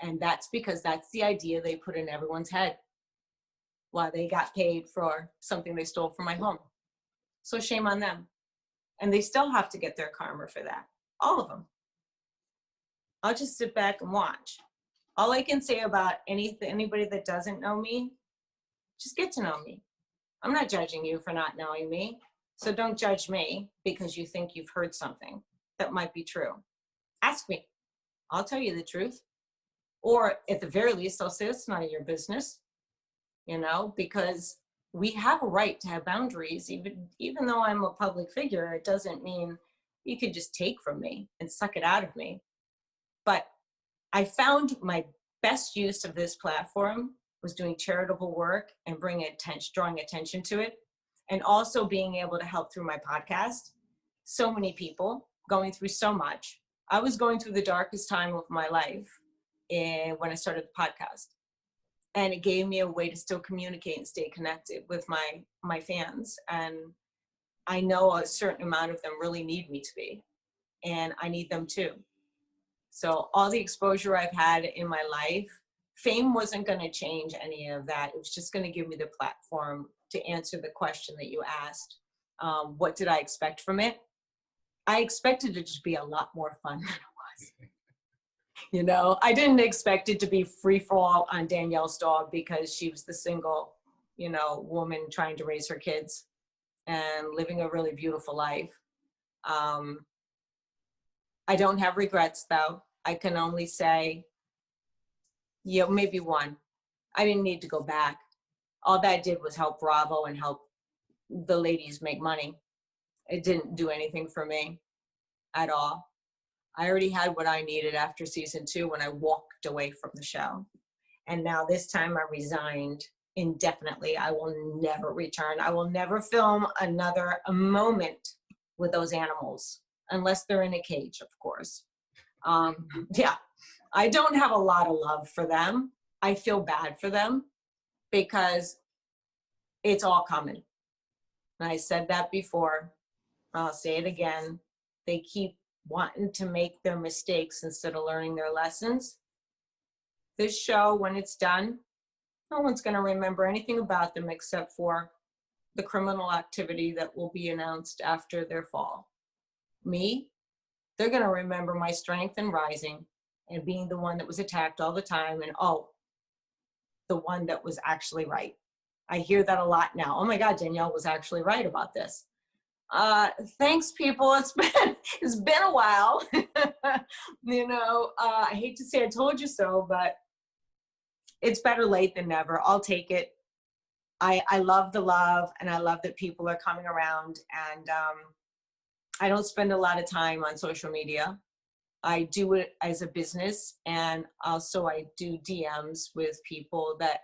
And that's because that's the idea they put in everyone's head while they got paid for something they stole from my home. So shame on them. And they still have to get their karma for that. All of them. I'll just sit back and watch. All I can say about anybody that doesn't know me, just get to know me. I'm not judging you for not knowing me. So don't judge me because you think you've heard something that might be true. Ask me. I'll tell you the truth. Or at the very least, I'll say it's none of your business, because we have a right to have boundaries. Even though I'm a public figure, it doesn't mean you could just take from me and suck it out of me. But I found my best use of this platform was doing charitable work and drawing attention to it, and also being able to help through my podcast. So many people going through so much. I was going through the darkest time of my life when I started the podcast. And it gave me a way to still communicate and stay connected with my fans. And I know a certain amount of them really need me to be, and I need them too. So all the exposure I've had in my life, fame wasn't going to change any of that. It was just going to give me the platform to answer the question that you asked. What did I expect from it? I expected it to just be a lot more fun than it was. I didn't expect it to be free fall on Danielle Staub because she was the single, woman trying to raise her kids and living a really beautiful life. I don't have regrets, though. I can only say, maybe one. I didn't need to go back. All that did was help Bravo and help the ladies make money. It didn't do anything for me at all. I already had what I needed after season 2 when I walked away from the show. And now this time I resigned indefinitely. I will never return. I will never film another moment with those animals unless they're in a cage, of course. I don't have a lot of love for them. I feel bad for them because it's all coming. And I said that before. I'll say it again. They keep wanting to make their mistakes instead of learning their lessons. This show, when it's done, no one's going to remember anything about them except for the criminal activity that will be announced after their fall. Me, they're going to remember my strength and rising and being the one that was attacked all the time and, the one that was actually right. I hear that a lot now. Oh my God, Danielle was actually right about this. Thanks, people. It's been a while. I hate to say I told you so, but it's better late than never. I'll take it. I love the love, and I love that people are coming around, and I don't spend a lot of time on social media. I do it as a business, and also I do DMs with people that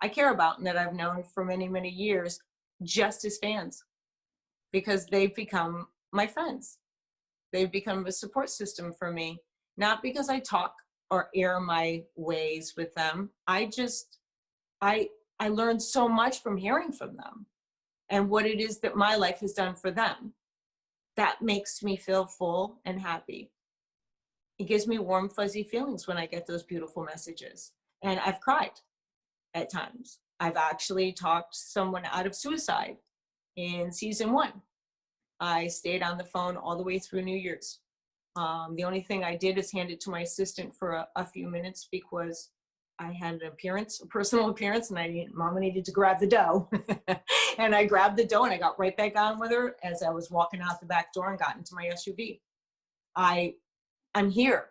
I care about and that I've known for many, many years, just as fans, because they've become my friends. They've become a support system for me, not because I talk or air my ways with them. I learned so much from hearing from them and what it is that my life has done for them. That makes me feel full and happy. It gives me warm, fuzzy feelings when I get those beautiful messages. And I've cried at times. I've actually talked someone out of suicide in season 1. I stayed on the phone all the way through New Year's. The only thing I did is hand it to my assistant for a few minutes because I had a personal appearance, and Mama needed to grab the dough. And I grabbed the dough and I got right back on with her as I was walking out the back door and got into my SUV. I'm here.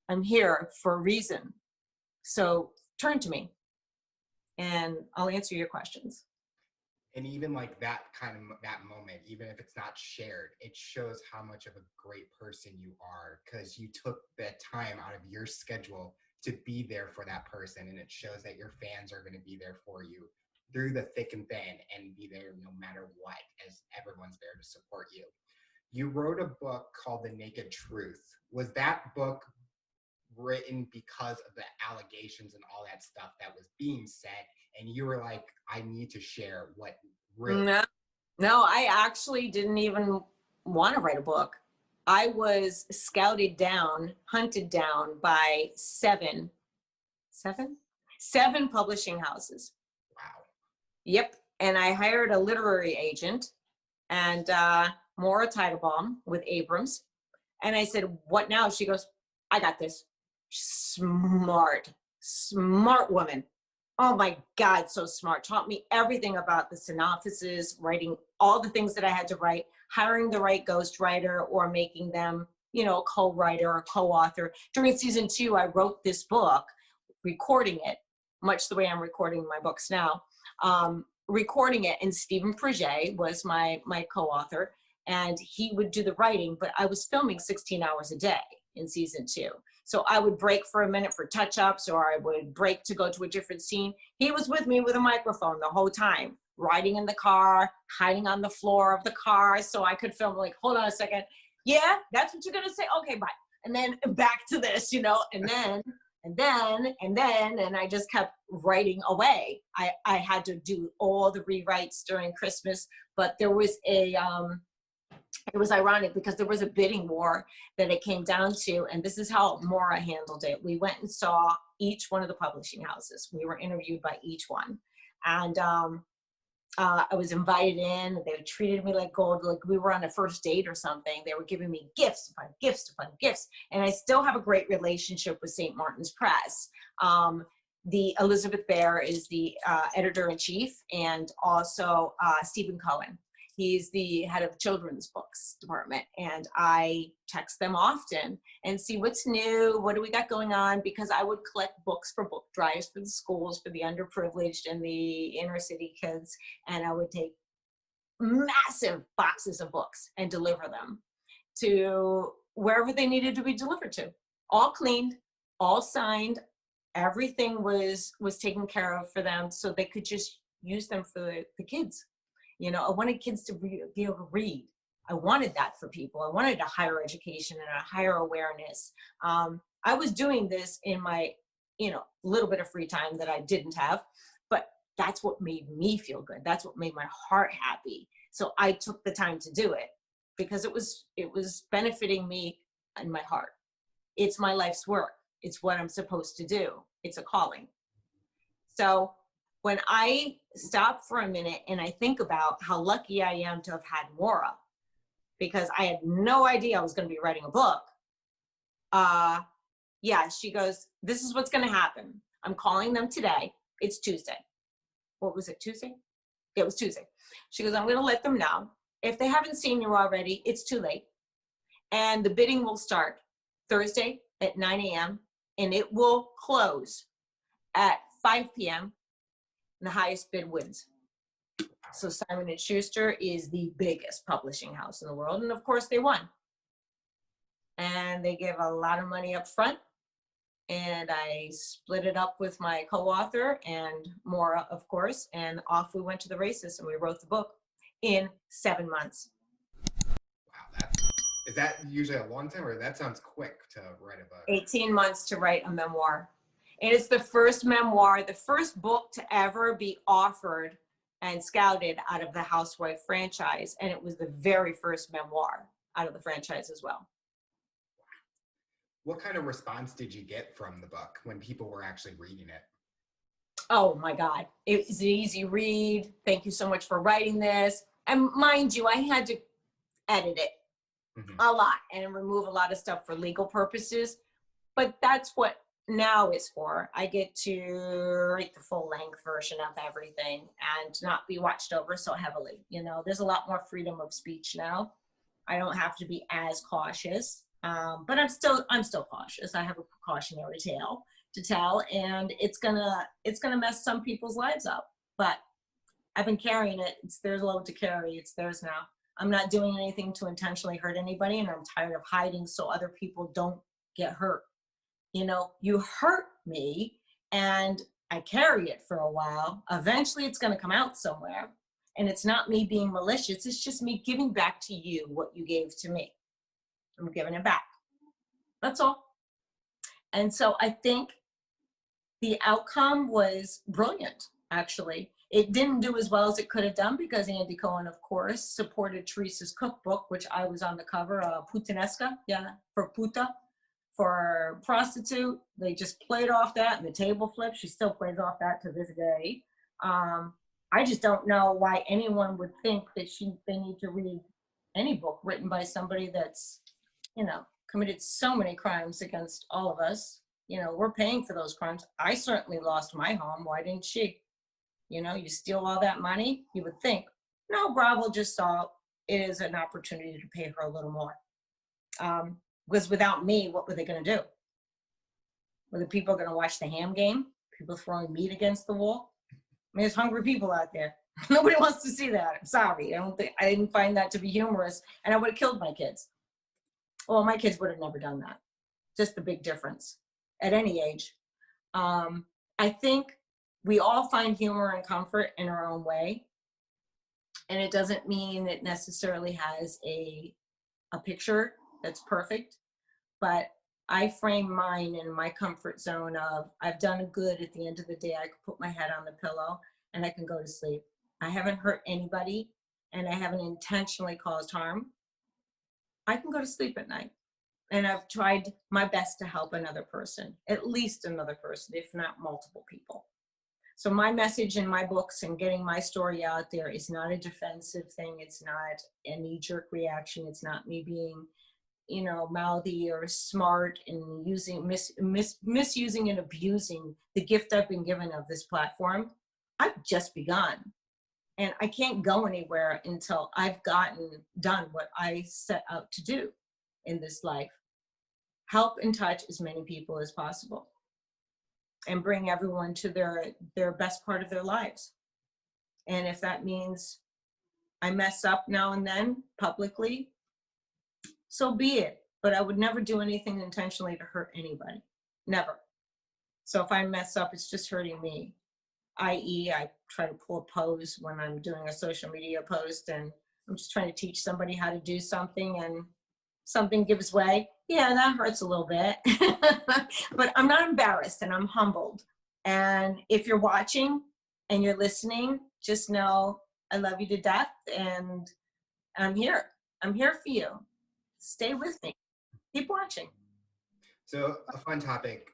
I'm here for a reason. So turn to me and I'll answer your questions. And even like that moment, even if it's not shared, it shows how much of a great person you are because you took that time out of your schedule to be there for that person. And it shows that your fans are going to be there for you through the thick and thin and be there no matter what, as everyone's there to support you. You wrote a book called The Naked Truth. Was that book written because of the allegations and all that stuff that was being said, and you were like, I need to share what really? No, I actually didn't even want to write a book. I was scouted down, hunted down by seven publishing houses. Wow. Yep. And I hired a literary agent and Maura Teitelbaum with Abrams. And I said, what now? She goes, I got this. Smart woman. Oh my God, so smart. Taught me everything about the synopsises, writing all the things that I had to write, hiring the right ghostwriter or making them, co-writer or co-author. During season 2, I wrote this book, recording it, much the way I'm recording my books now, recording it, and Stephen Preget was my co-author, and he would do the writing, but I was filming 16 hours a day in season 2. So I would break for a minute for touch-ups, or I would break to go to a different scene. He was with me with a microphone the whole time, riding in the car, hiding on the floor of the car so I could film, like, hold on a second. Yeah, that's what you're going to say? Okay, bye. And then back to this, and I just kept writing away. I had to do all the rewrites during Christmas, but there was it was ironic because there was a bidding war that it came down to, and this is how Maura handled it. We went and saw each one of the publishing houses. We were interviewed by each one. And I was invited in. They treated me like gold, like we were on a first date or something. They were giving me gifts upon gifts upon gifts. And I still have a great relationship with St. Martin's Press. The Elizabeth Bear is the editor-in-chief, and also Stephen Cohen. He's the head of children's books department, and I text them often and see what's new, what do we got going on, because I would collect books for book drives for the schools, for the underprivileged and the inner city kids, and I would take massive boxes of books and deliver them to wherever they needed to be delivered to. All cleaned, all signed, everything was taken care of for them so they could just use them for the kids. I wanted kids to be able to read. I wanted that for people. I wanted a higher education and a higher awareness. I was doing this in my, little bit of free time that I didn't have, but that's what made me feel good. That's what made my heart happy. So I took the time to do it because it was benefiting me and my heart. It's my life's work. It's what I'm supposed to do. It's a calling. So when I stop for a minute and I think about how lucky I am to have had Maura, because I had no idea I was going to be writing a book. She goes, this is what's going to happen. I'm calling them today. It's Tuesday. What was it, Tuesday? It was Tuesday. She goes, I'm going to let them know. If they haven't seen you already, it's too late. And the bidding will start Thursday at 9 a.m. and it will close at 5 p.m. and the highest bid wins. So Simon & Schuster is the biggest publishing house in the world. And of course they won. And they gave a lot of money up front. And I split it up with my co-author and Maura, of course. And off we went to the races and we wrote the book in 7 months. Wow, is that usually a long time, or that sounds quick to write a book? 18 months to write a memoir. And it's the first memoir, the first book to ever be offered and scouted out of the Housewife franchise. And it was the very first memoir out of the franchise as well. What kind of response did you get from the book when people were actually reading it? Oh my God, it was an easy read. Thank you so much for writing this. And mind you, I had to edit it a lot and remove a lot of stuff for legal purposes. But that's what now is for. I get to write the full length version of everything and not be watched over so heavily. There's a lot more freedom of speech now. I don't have to be as cautious, but I'm still cautious. I have a precautionary tale to tell, and it's gonna mess some people's lives up. But I've been carrying it. It's theirs load to carry. It's theirs now. I'm not doing anything to intentionally hurt anybody, and I'm tired of hiding so other people don't get hurt. You hurt me and I carry it for a while. Eventually it's going to come out somewhere. And it's not me being malicious. It's just me giving back to you what you gave to me. I'm giving it back. That's all. And so I think the outcome was brilliant, actually. It didn't do as well as it could have done because Andy Cohen, of course, supported Teresa's cookbook, which I was on the cover, Putanesca, for puta, for prostitute. They just played off that and the table flip. She still plays off that to this day. I just don't know why anyone would think that they need to read any book written by somebody that's, committed so many crimes against all of us. We're paying for those crimes. I certainly lost my home. Why didn't she? You steal all that money, you would think. No, Bravo just saw it as an opportunity to pay her a little more. Because without me, what were they going to do? Were the people going to watch the ham game? People throwing meat against the wall? I mean, there's hungry people out there. Nobody wants to see that. I'm sorry. I didn't find that to be humorous, and I would have killed my kids. Well, my kids would have never done that. Just the big difference at any age. I think we all find humor and comfort in our own way. And it doesn't mean it necessarily has a picture that's perfect, but I frame mine in my comfort zone of I've done good. At the end of the day, I can put my head on the pillow and I can go to sleep. I haven't hurt anybody and I haven't intentionally caused harm. I can go to sleep at night. And I've tried my best to help another person, at least another person, if not multiple people. So my message in my books and getting my story out there is not a defensive thing. It's not a knee-jerk reaction. It's not me being, mouthy or smart and misusing and abusing the gift I've been given of this platform. I've just begun. And I can't go anywhere until I've done what I set out to do in this life. Help and touch as many people as possible and bring everyone to their best part of their lives. And if that means I mess up now and then publicly, so be it. But I would never do anything intentionally to hurt anybody. Never. So if I mess up, it's just hurting me. i.e., I try to pull a pose when I'm doing a social media post and I'm just trying to teach somebody how to do something and something gives way. Yeah, that hurts a little bit. But I'm not embarrassed and I'm humbled. And if you're watching and you're listening, just know I love you to death and I'm here. I'm here for you. Stay with me. Keep watching. So a fun topic.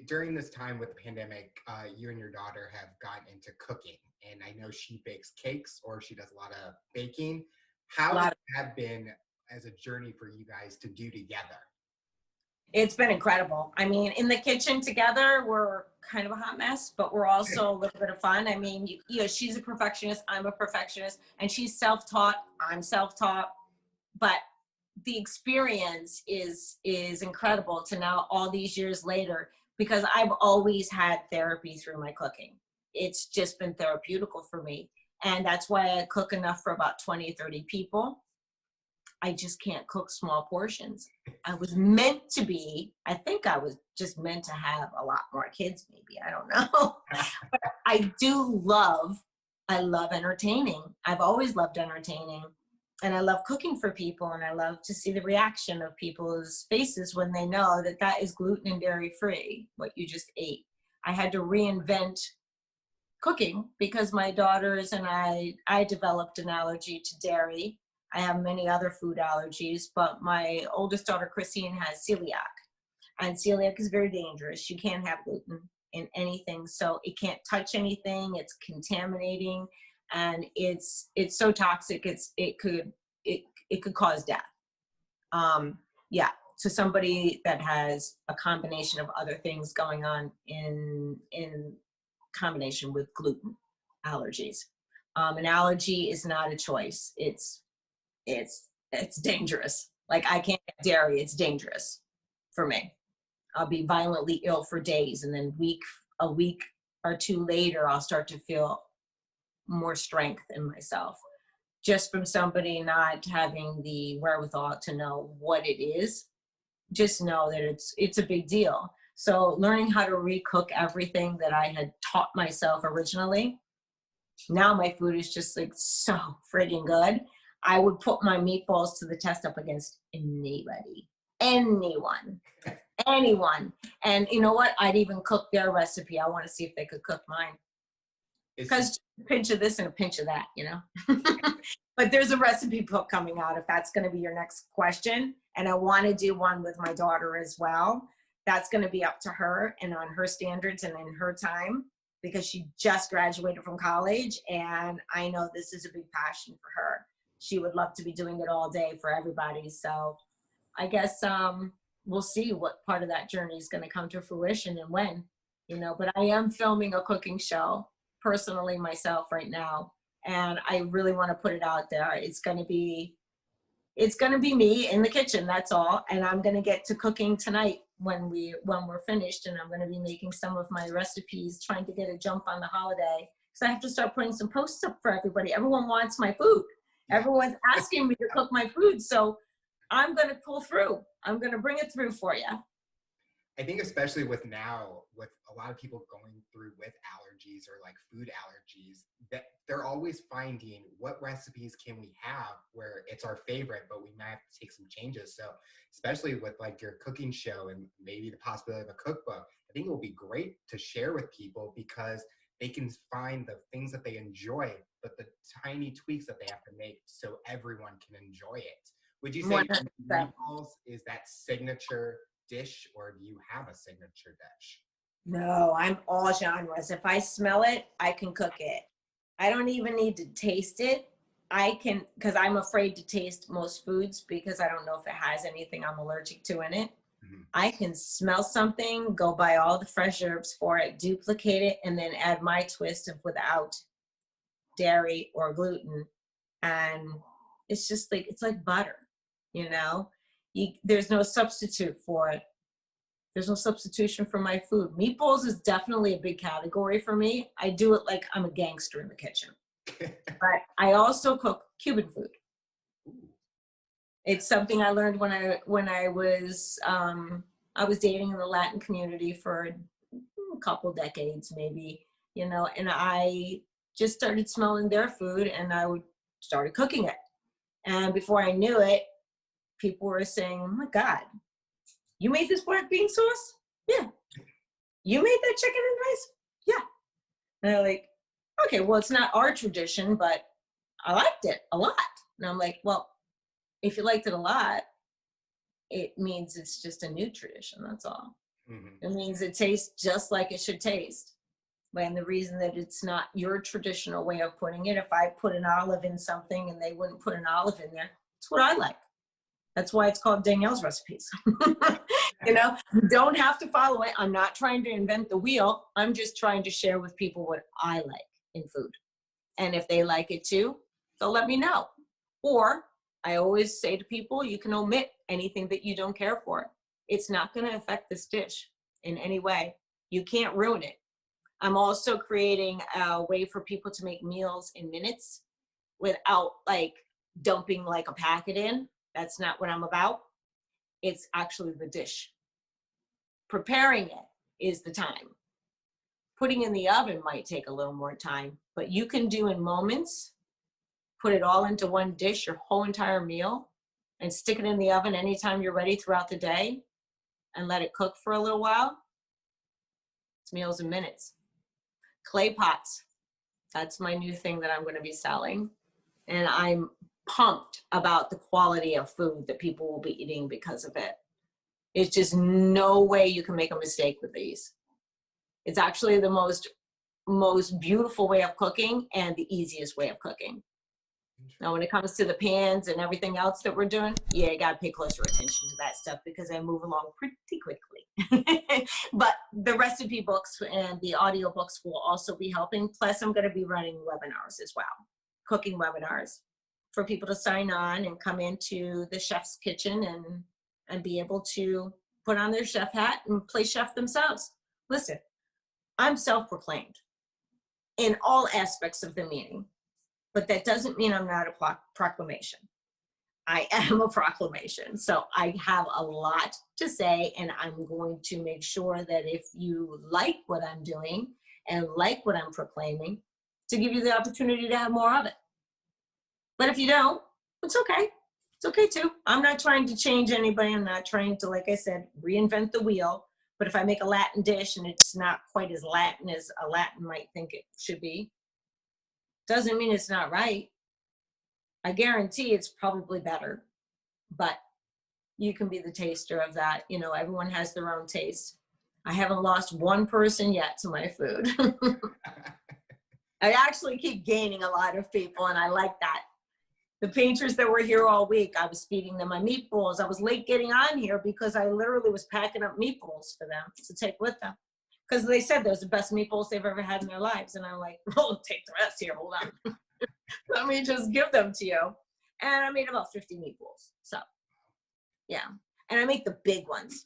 During this time with the pandemic, you and your daughter have gotten into cooking. And I know she bakes cakes or she does a lot of baking. How has that been as a journey for you guys to do together? It's been incredible. I mean, in the kitchen together, we're kind of a hot mess, but we're also a little bit of fun. I mean, she's a perfectionist, I'm a perfectionist, and she's self-taught, I'm self-taught. But the experience is incredible to now all these years later, because I've always had therapy through my cooking. It's just been therapeutical for me. And that's why I cook enough for about 20, 30 people. I just can't cook small portions. I was meant to be, I think I was just meant to have a lot more kids, maybe, I don't know. But I love entertaining. I've always loved entertaining. And I love cooking for people, and I love to see the reaction of people's faces when they know that that is gluten and dairy free, what you just ate. I had to reinvent cooking because my daughters and I developed an allergy to dairy. I have many other food allergies, but my oldest daughter, Christine, has celiac. And celiac is very dangerous. You can't have gluten in anything. So it can't touch anything. It's contaminating. And it's so toxic. It could cause death. To somebody that has a combination of other things going on in combination with gluten allergies. An allergy is not a choice. It's dangerous. Like I can't have dairy. It's dangerous for me. I'll be violently ill for days, and then a week or two later, I'll start to feel more strength in myself, just from somebody not having the wherewithal to know what it is. Just know that it's a big deal. So learning how to recook everything that I had taught myself originally Now my food is just like so friggin' good. I would put my meatballs to the test up against anybody, anyone. And you know what? I'd even cook their recipe. I want to see if they could cook mine. Because a pinch of this and a pinch of that, you know? But there's a recipe book coming out if that's going to be your next question. And I want to do one with my daughter as well. That's going to be up to her and on her standards and in her time, because she just graduated from college. And I know this is a big passion for her. She would love to be doing it all day for everybody. So I guess we'll see what part of that journey is going to come to fruition and when, you know, but I am filming a cooking show personally myself right now. And I really want to put it out there. It's going to be me in the kitchen. That's all. And I'm going to get to cooking tonight when we're finished. And I'm going to be making some of my recipes, trying to get a jump on the holiday. So I have to start putting some posts up for everybody. Everyone wants my food. Everyone's asking me to cook my food. So I'm going to pull through. I'm going to bring it through for you. I think especially with a lot of people going through with allergies or like food allergies, that they're always finding what recipes can we have where it's our favorite, but we might have to take some changes. So especially with like your cooking show and maybe the possibility of a cookbook, I think it will be great to share with people because they can find the things that they enjoy, but the tiny tweaks that they have to make so everyone can enjoy it. Would you say meatballs is that signature dish, or do you have a signature dish? No, I'm all genres. If I smell it, I can cook it. I don't even need to taste it. I can, because I'm afraid to taste most foods because I don't know if it has anything I'm allergic to in it. Mm-hmm. I can smell something, go buy all the fresh herbs for it, duplicate it, and then add my twist of without dairy or gluten. And it's just like, it's like butter, you know? There's no substitute for it. There's no substitution for my food. Meatballs is definitely a big category for me. I do it like I'm a gangster in the kitchen. But I also cook Cuban food. It's something I learned when I was dating in the Latin community for a couple decades, maybe, you know, and I just started smelling their food and I started cooking it. And before I knew it, people were saying, oh my God, you made this black bean sauce? Yeah. You made that chicken and rice? Yeah. And they're like, okay, well, it's not our tradition, but I liked it a lot. And I'm like, well, if you liked it a lot, it means it's just a new tradition. That's all. Mm-hmm. It means it tastes just like it should taste. And the reason that it's not your traditional way of putting it, if I put an olive in something and they wouldn't put an olive in there, it's what I like. That's why it's called Danielle's Recipes. You know, you don't have to follow it. I'm not trying to invent the wheel. I'm just trying to share with people what I like in food. And if they like it too, they'll let me know. Or I always say to people, you can omit anything that you don't care for. It's not going to affect this dish in any way. You can't ruin it. I'm also creating a way for people to make meals in minutes without like dumping like a packet in. That's not what I'm about. It's actually the dish. Preparing it is the time. Putting in the oven might take a little more time, but you can do in moments, put it all into one dish, your whole entire meal, and stick it in the oven anytime you're ready throughout the day and let it cook for a little while. It's meals in minutes. Clay pots. That's my new thing that I'm going to be selling. And I'm pumped about the quality of food that people will be eating because of it. It's just no way you can make a mistake with these. It's actually the most beautiful way of cooking and the easiest way of cooking. Now, when it comes to the pans and everything else that we're doing, yeah, you got to pay closer attention to that stuff because I move along pretty quickly. But the recipe books and the audio books will also be helping. Plus, I'm going to be running webinars as well, cooking webinars for people to sign on and come into the chef's kitchen and be able to put on their chef hat and play chef themselves. Listen, I'm self-proclaimed in all aspects of the meaning. But that doesn't mean I'm not a proclamation. I am a proclamation. So I have a lot to say, and I'm going to make sure that if you like what I'm doing and like what I'm proclaiming, to give you the opportunity to have more of it. But if you don't, it's okay. It's okay too. I'm not trying to change anybody. I'm not trying to, like I said, reinvent the wheel. But if I make a Latin dish and it's not quite as Latin as a Latin might think it should be, doesn't mean it's not right. I guarantee it's probably better, but you can be the taster of that. You know, everyone has their own taste. I haven't lost one person yet to my food. I actually keep gaining a lot of people, and I like that. The painters that were here all week, I was feeding them my meatballs. I was late getting on here because I literally was packing up meatballs for them to take with them. Because they said those are the best meatballs they've ever had in their lives. And I'm like, oh, take the rest here, hold on. Let me just give them to you. And I made about 50 meatballs. So, yeah. And I make the big ones.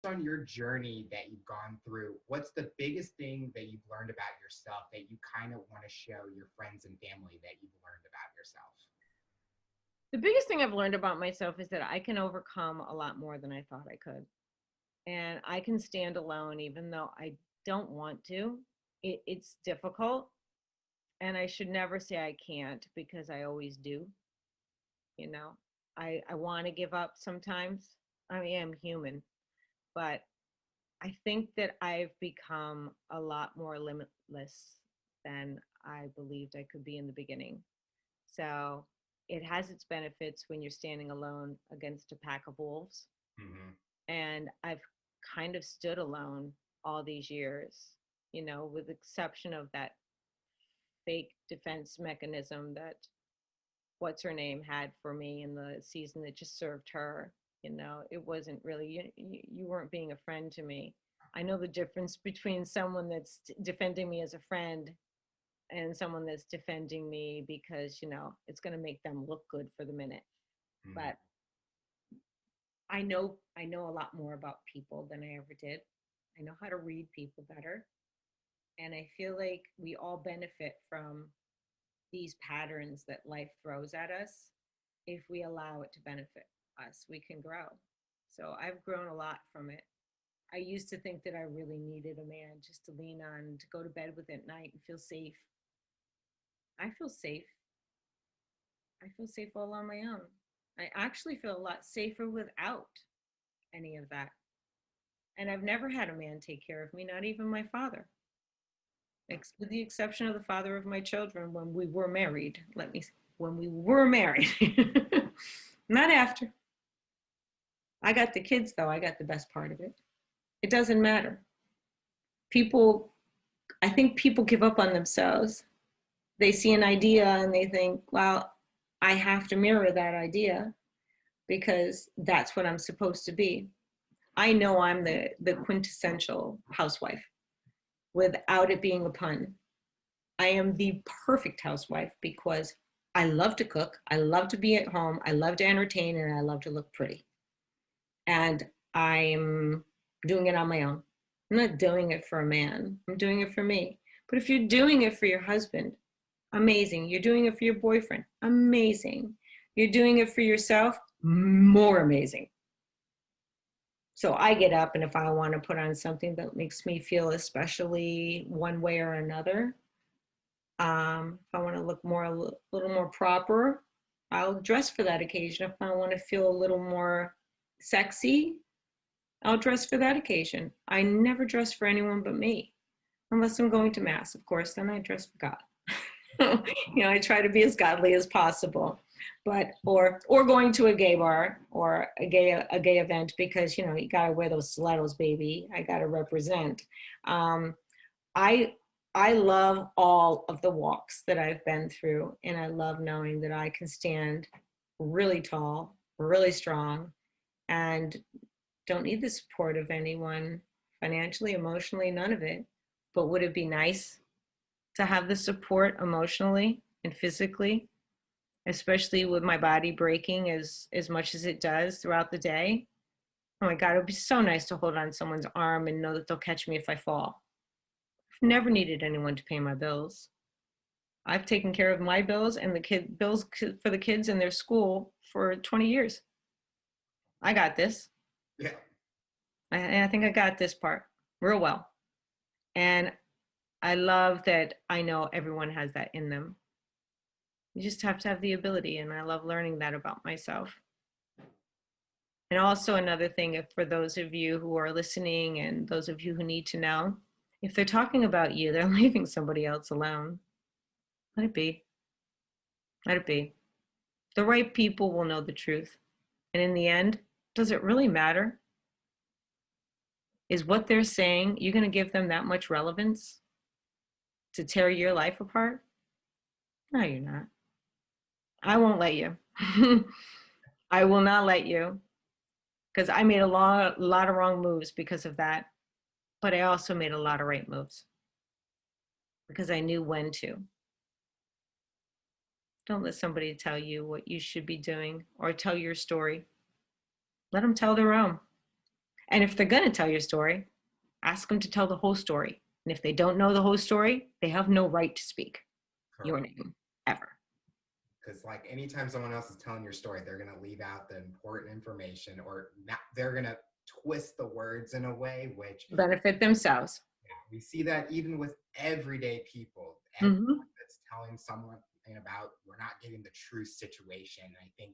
On your journey that you've gone through, what's the biggest thing that you've learned about yourself that you kind of want to show your friends and family that you've learned about yourself? The biggest thing I've learned about myself is that I can overcome a lot more than I thought I could. And I can stand alone even though I don't want to. It's difficult. And I should never say I can't, because I always do. You know, I want to give up sometimes. I am human. But I think that I've become a lot more limitless than I believed I could be in the beginning. So it has its benefits when you're standing alone against a pack of wolves. Mm-hmm. And I've kind of stood alone all these years, you know, with the exception of that fake defense mechanism that what's her name had for me in the season that just served her. You know, it wasn't really, you weren't being a friend to me. I know the difference between someone that's defending me as a friend and someone that's defending me because, you know, it's going to make them look good for the minute. Mm-hmm. But I know a lot more about people than I ever did. I know how to read people better. And I feel like we all benefit from these patterns that life throws at us if we allow it to benefit us. We can grow. So I've grown a lot from it. I used to think that I really needed a man just to lean on, to go to bed with at night and feel safe. I feel safe. I feel safe all on my own. I actually feel a lot safer without any of that. And I've never had a man take care of me, not even my father. With the exception of the father of my children when we were married. When we were married. Not after. I got the kids, though. I got the best part of it. It doesn't matter. I think people give up on themselves. They see an idea and they think, well, I have to mirror that idea because that's what I'm supposed to be. I know I'm the quintessential housewife without it being a pun. I am the perfect housewife because I love to cook, I love to be at home, I love to entertain, and I love to look pretty. And I'm doing it on my own. I'm not doing it for a man. I'm doing it for me. But if you're doing it for your husband, amazing. You're doing it for your boyfriend, amazing. You're doing it for yourself, more amazing. So I get up, and if I want to put on something that makes me feel especially one way or another, if I want to look a little more proper, I'll dress for that occasion. If I want to feel a little more sexy, I'll dress for that occasion. I never dress for anyone but me, unless I'm going to mass, of course, then I dress for God. You know, I try to be as godly as possible, but, or going to a gay bar or a gay event because, you know, you got to wear those stilettos, baby. I got to represent. I love all of the walks that I've been through, and I love knowing that I can stand really tall, really strong, and don't need the support of anyone financially, emotionally, none of it. But would it be nice to have the support emotionally and physically, especially with my body breaking as much as it does throughout the day? Oh my God, it would be so nice to hold on someone's arm and know that they'll catch me if I fall. I've never needed anyone to pay my bills. I've taken care of my bills and bills for the kids in their school for 20 years. I got this. Yeah. I think I got this part real well. And I love that I know everyone has that in them. You just have to have the ability, and I love learning that about myself. And also another thing, if for those of you who are listening and those of you who need to know, if they're talking about you, they're leaving somebody else alone. Let it be. Let it be. The right people will know the truth. And in the end, does it really matter? Is what they're saying, you're going to give them that much relevance to tear your life apart? No, you're not. I won't let you. I will not let you, because I made a lot of wrong moves because of that. But I also made a lot of right moves because I knew when to. Don't let somebody tell you what you should be doing or tell your story. Let them tell their own. And if they're going to tell your story, ask them to tell the whole story. And if they don't know the whole story, they have no right to speak your name ever. Because like anytime someone else is telling your story, they're going to leave out the important information, or not, they're going to twist the words in a way which benefit themselves. Yeah, we see that even with everyday people. Mm-hmm. Everyone that's telling someone about, we're not getting the true situation. I think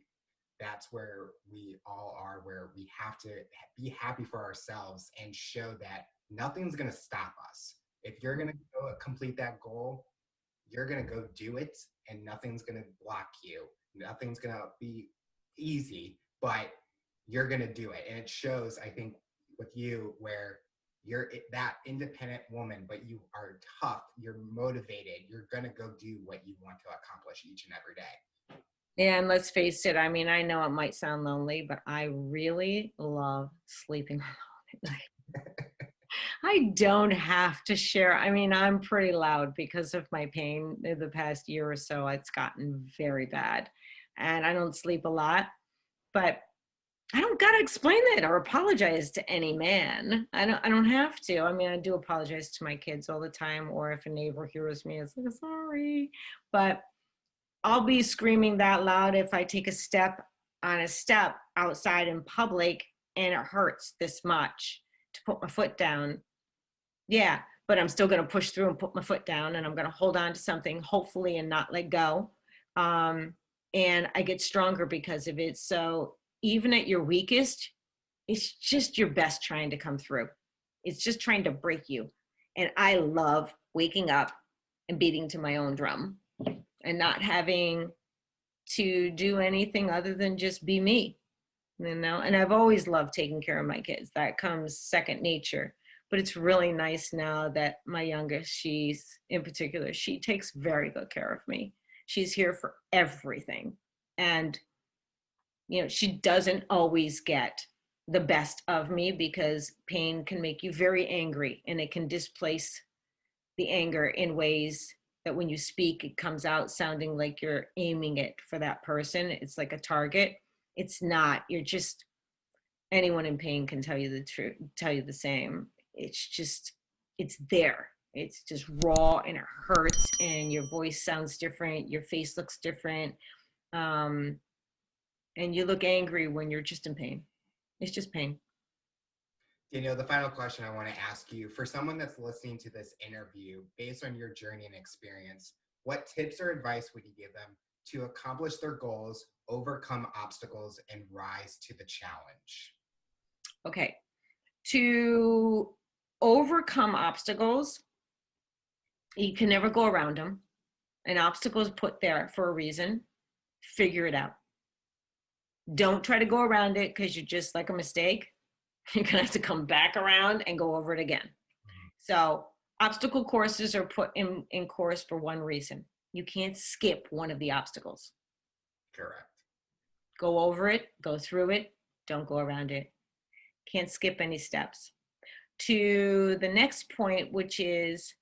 that's where we all are, where we have to be happy for ourselves and show that nothing's going to stop us. If you're going to go complete that goal, you're going to go do it, and nothing's going to block you. Nothing's going to be easy, but you're going to do it. And it shows, I think, with you, where you're that independent woman, but you are tough, you're motivated, you're going to go do what you want to accomplish each and every day. Yeah, and let's face it, I mean, I know it might sound lonely, but I really love sleeping alone at night. I don't have to share. I mean, I'm pretty loud because of my pain. In the past year or so, it's gotten very bad. And I don't sleep a lot, but I don't got to explain that or apologize to any man. I don't have to. I mean, I do apologize to my kids all the time, or if a neighbor hears me, it's like, sorry. But I'll be screaming that loud if I take a step outside in public and it hurts this much to put my foot down. Yeah, but I'm still going to push through and put my foot down, and I'm going to hold on to something, hopefully, and not let go. And I get stronger because of it. So even at your weakest, it's just your best trying to come through. It's just trying to break you. And I love waking up and beating to my own drum and not having to do anything other than just be me, you know? And I've always loved taking care of my kids. That comes second nature. But it's really nice now that my youngest, she's in particular, she takes very good care of me. She's here for everything. And, you know, she doesn't always get the best of me because pain can make you very angry, and it can displace the anger in ways that when you speak, it comes out sounding like you're aiming it for that person. It's like a target. It's not. You're just, anyone in pain can tell you the truth, tell you the same. It's just, it's there. It's just raw, and it hurts, and your voice sounds different. Your face looks different. And you look angry when you're just in pain. It's just pain. Danielle, the final question I want to ask you, for someone that's listening to this interview, based on your journey and experience, what tips or advice would you give them to accomplish their goals, overcome obstacles, and rise to the challenge? Okay. To overcome obstacles, you can never go around them. An obstacle is put there for a reason. Figure it out. Don't try to go around it because you just like a mistake. You're going to have to come back around and go over it again. So obstacle courses are put in course for one reason. You can't skip one of the obstacles. Correct. Go over it, go through it, don't go around it. Can't skip any steps. To the next point, which is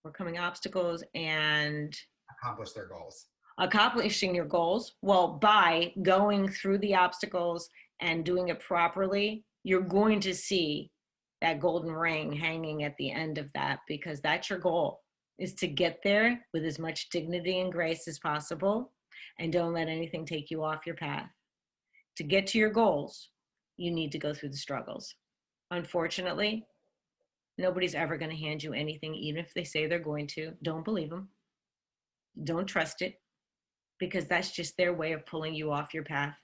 overcoming obstacles and accomplish their goals. Accomplishing your goals. Well, by going through the obstacles and doing it properly, you're going to see that golden ring hanging at the end of that, because that's your goal, is to get there with as much dignity and grace as possible, and don't let anything take you off your path. To get to your goals, you need to go through the struggles. Unfortunately, nobody's ever going to hand you anything, even if they say they're going to. Don't believe them. Don't trust it, because that's just their way of pulling you off your path,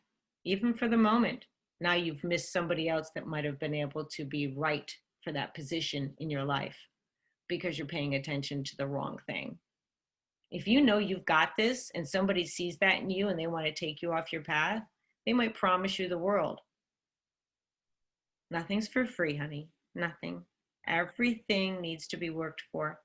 even for the moment. Now you've missed somebody else that might have been able to be right for that position in your life because you're paying attention to the wrong thing. If you know you've got this and somebody sees that in you and they want to take you off your path, they might promise you the world. Nothing's for free, honey. Nothing. Everything needs to be worked for.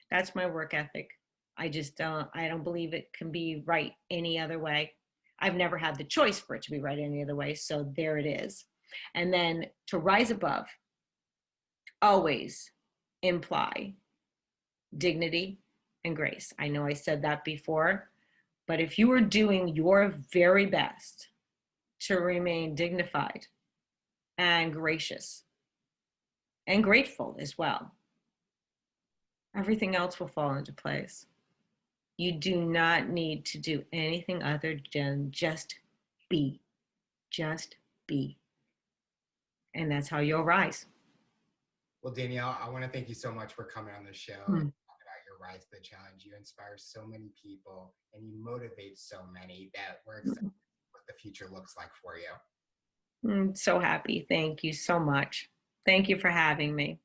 That's my work ethic. I don't believe it can be right any other way. I've never had the choice for it to be right any other way, so there it is. And then to rise above, always imply dignity and grace. I know I said that before, but if you are doing your very best to remain dignified and gracious and grateful as well, everything else will fall into place. You do not need to do anything other than just be. Just be. And that's how you'll rise. Well, Danielle, I want to thank you so much for coming on the show and talking about your Rise to the Challenge. You inspire so many people and you motivate so many that we're excited what the future looks like for you. I'm so happy. Thank you so much. Thank you for having me.